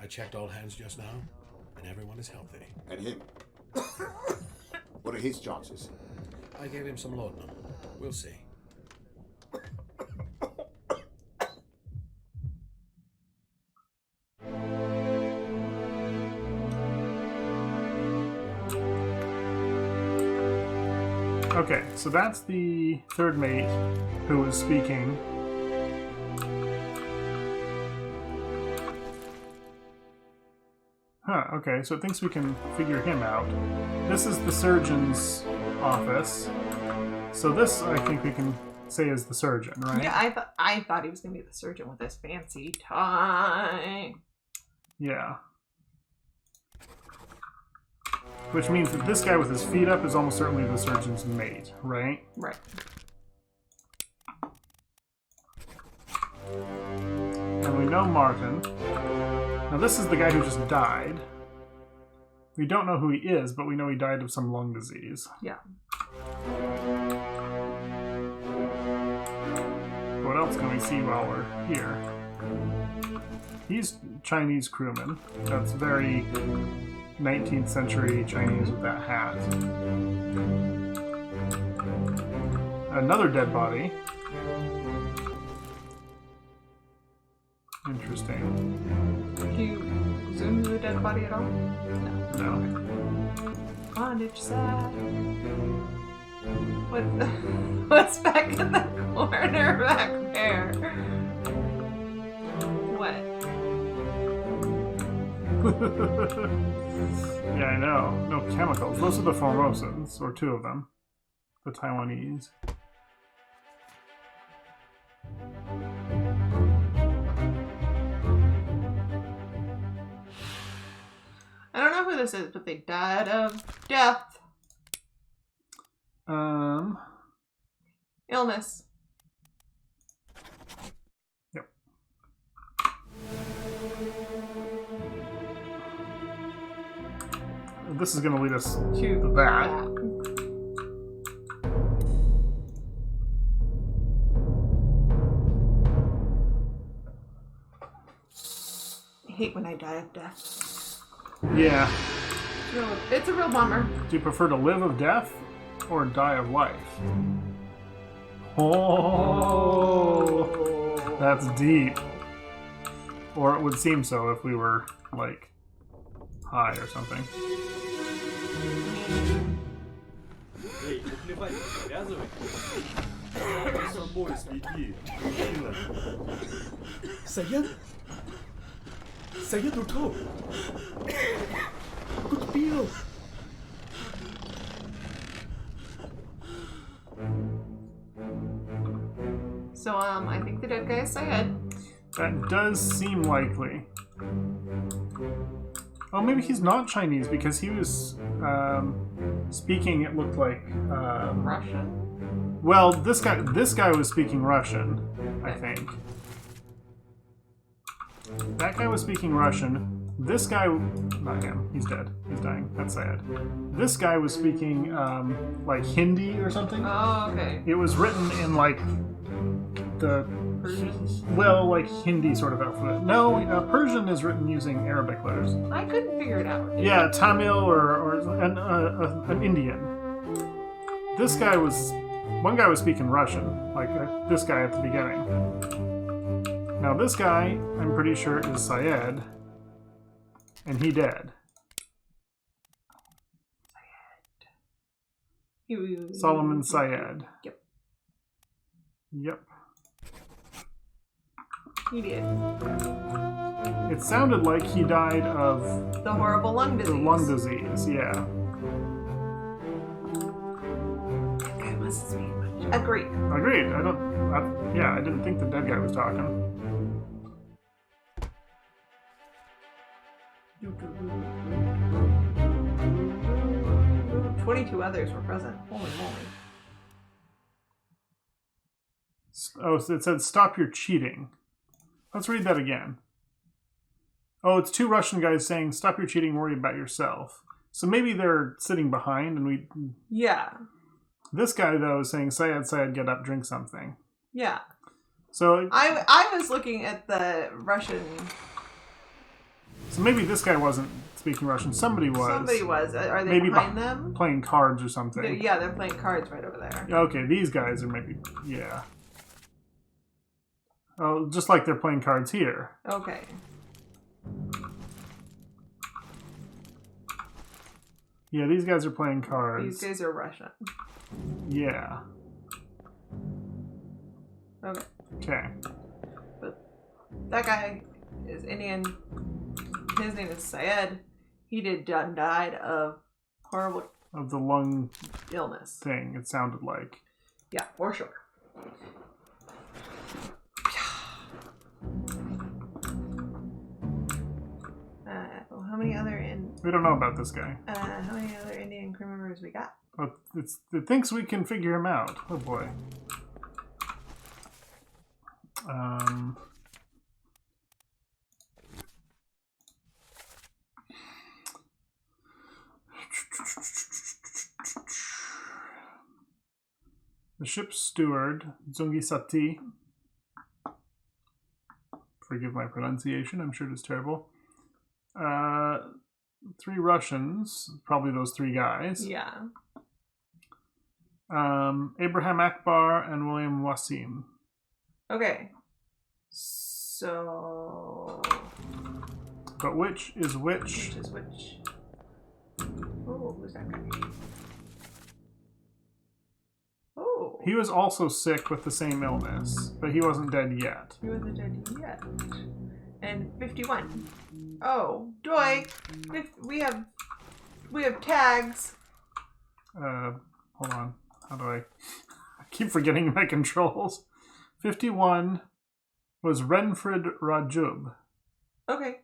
I checked all hands just now, and everyone is healthy. And him? What are his chances? I gave him some laudanum. We'll see. Okay, so that's the third mate who was speaking. Huh, okay, so it thinks we can figure him out. This is the surgeon's office. So this, I think we can say is the surgeon, right? Yeah, I thought he was going to be the surgeon with his fancy tie. Yeah. Which means that this guy with his feet up is almost certainly the surgeon's mate, right? Right. And we know Martin. Now this is the guy who just died. We don't know who he is, but we know he died of some lung disease. Yeah. What else can we see while we're here? He's Chinese crewman. That's very 19th century Chinese with that hat. Another dead body. Interesting. Can you zoom to the dead body at all? No. Bondage sack. What's back in the corner back there? What? Yeah, I know. No chemicals. Those are the Formosans, or two of them. The Taiwanese. I don't know who this is, but they died of death. Illness. Yep. This is going to lead us to that. I hate when I die of death. Yeah. It's a real bummer. Do you prefer to live of death or die of life? Oh, that's deep. Or it would seem so if we were, like, high or something. Эй, не плевать, завязывай. Собой следи. Saya tutup. Good deal. So, I think the dead guy is Syed. That does seem likely. Oh, maybe he's not Chinese because he was speaking. It looked like Russian. well, this guy was speaking Russian, I think. That guy was speaking Russian. This guy, not him. He's dead. He's dying. That's sad. This guy was speaking like Hindi or something. Oh, okay. It was written in like the like Hindi sort of alphabet. No, Persian is written using Arabic letters. I couldn't figure it out. Yeah, Tamil or an Indian. This guy was one guy was speaking Russian, like this guy at the beginning. Now this guy, I'm pretty sure, is Syed, and he dead. Solomon Syed. Yep. Yep. He did. It sounded like he died of The horrible lung disease. the lung disease, yeah. That must be much. Agreed. Agreed. I didn't think the dead guy was talking. 22 others were present. Holy moly. Oh, so it said, stop your cheating. Let's read that again. Oh, it's two Russian guys saying, stop your cheating, worry about yourself. So maybe they're sitting behind and we... Yeah. This guy, though, is saying, Syed, get up, drink something. Yeah. So... I was looking at the Russian... So maybe this guy wasn't speaking Russian. Somebody was. Somebody was. Are they maybe behind them? Playing cards or something. They're playing cards right over there. Okay, these guys are maybe... Yeah. Oh, just like they're playing cards here. Okay. Yeah, these guys are playing cards. These guys are Russian. Yeah. Okay. Okay. But that guy is Indian. His name is Syed. He died of horrible... Of the lung... illness. Thing, it sounded like. Yeah, for sure. How many other We don't know about this guy. how many other Indian crew members we got? But it thinks we can figure him out. Oh boy. The ship's steward, Zungi Sati. Forgive my pronunciation, I'm sure it is terrible. 3 Russians, probably those 3 guys. Yeah. Abraham Akbar and William Wasim. Okay. So... But which is which? Which is which? Oh, who's that guy? Oh. He was also sick with the same illness, but he wasn't dead yet. He wasn't dead yet. And 51. Oh, Doi. We have tags. Hold on. How do I keep forgetting my controls? 51 was Renfred Rajub. Okay.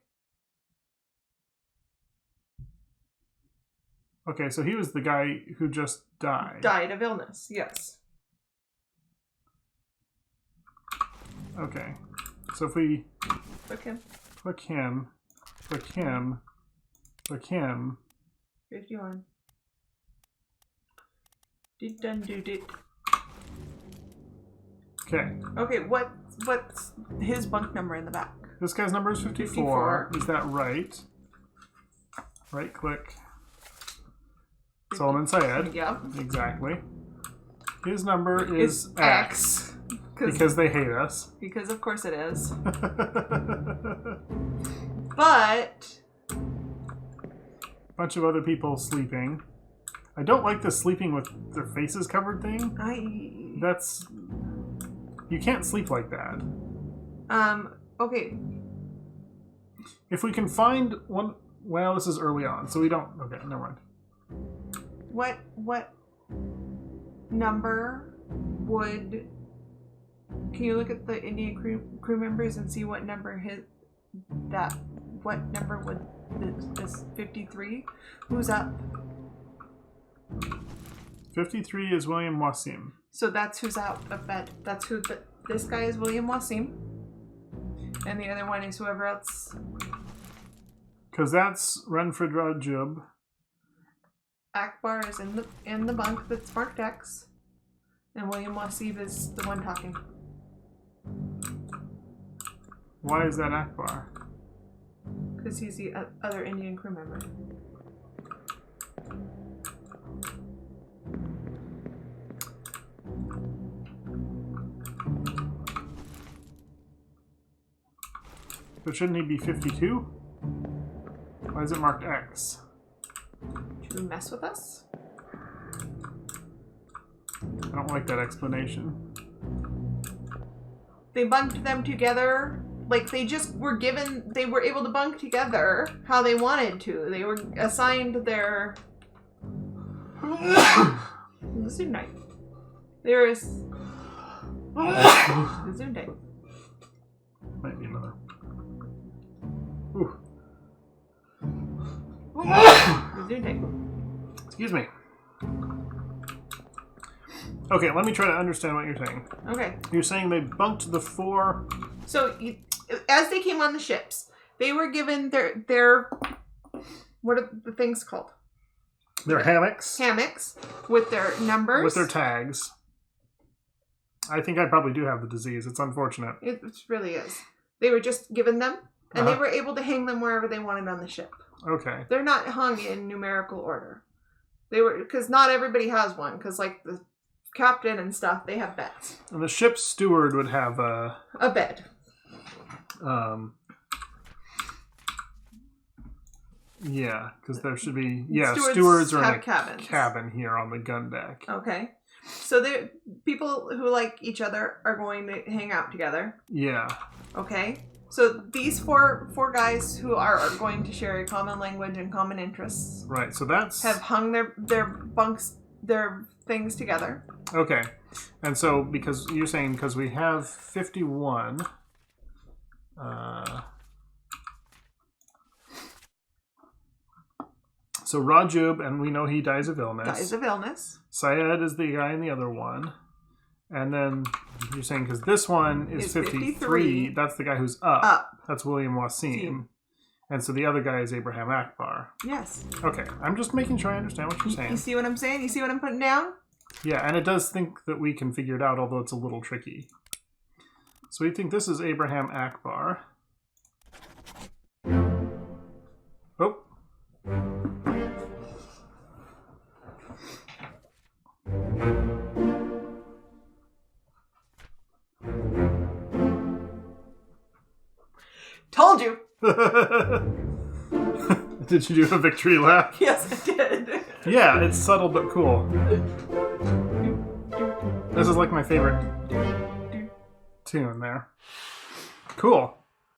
Okay, so he was the guy who just died. Died of illness, yes. Okay. So if we Click him. click him, click him, click him. 51. Did done do did. Okay. Okay, what's his bunk number in the back? This guy's number is 54. Is that right? Right click. Solomon Syed. Yep. Exactly. His number is X. Because they hate us. Because of course it is. But... Bunch of other people sleeping. I don't like the sleeping with their faces covered thing. That's... You can't sleep like that. Okay. If we can find one... Well, this is early on, so we don't... Okay, never mind. What number would Can you look at the Indian crew members and see what number what number would this 53? Who's up? 53 is William Wasim. So that's who's out of bed. That's who this guy is, William Wasim. And the other one is whoever else. Because that's Renfred Rajub. Akbar is in the bunk that's marked X. And William Wasim is the one talking. Why is that Akbar? Because he's the other Indian crew member. So shouldn't he be 52? Why is it marked X? To mess with us? I don't like that explanation. They bunked them together. Like, they were able to bunk together how they wanted to. They were assigned their... Zoom night. There is... the Zoom day. Might be another. Ooh. The Zoom day. Excuse me. Okay, let me try to understand what you're saying. Okay. You're saying they bunked the 4... So, as they came on the ships, they were given their what are the things called? Their hammocks. Hammocks with their numbers. With their tags. I think I probably do have the disease. It's unfortunate. It really is. They were just given them, and they were able to hang them wherever they wanted on the ship. Okay. They're not hung in numerical order. They were, because not everybody has one, because like the captain and stuff, they have beds. And the ship's steward would have a bed. Yeah, because there should be Stewards are in a cabins. cabin here on the gun deck. Okay, so the people who like each other are going to hang out together. Yeah. Okay, so these four guys who are going to share a common language and common interests. Right. So that's have hung their bunks, their things together. Okay, and so because you're saying because we have 51. So Rajub, and we know he dies of illness. Dies of illness. Syed is the guy in the other one. And then you're saying because this one is 53, that's the guy who's up. That's William Wasim. And so the other guy is Abraham Akbar. Yes. Okay, I'm just making sure I understand what you're saying. You see what I'm saying? You see what I'm putting down? Yeah, and it does think that we can figure it out, although it's a little tricky. So we think this is Abraham Akbar. Oh. Told you. Did you do a victory lap? Yes, I did. Yeah, it's subtle but cool. This is like my favorite tune there. Cool.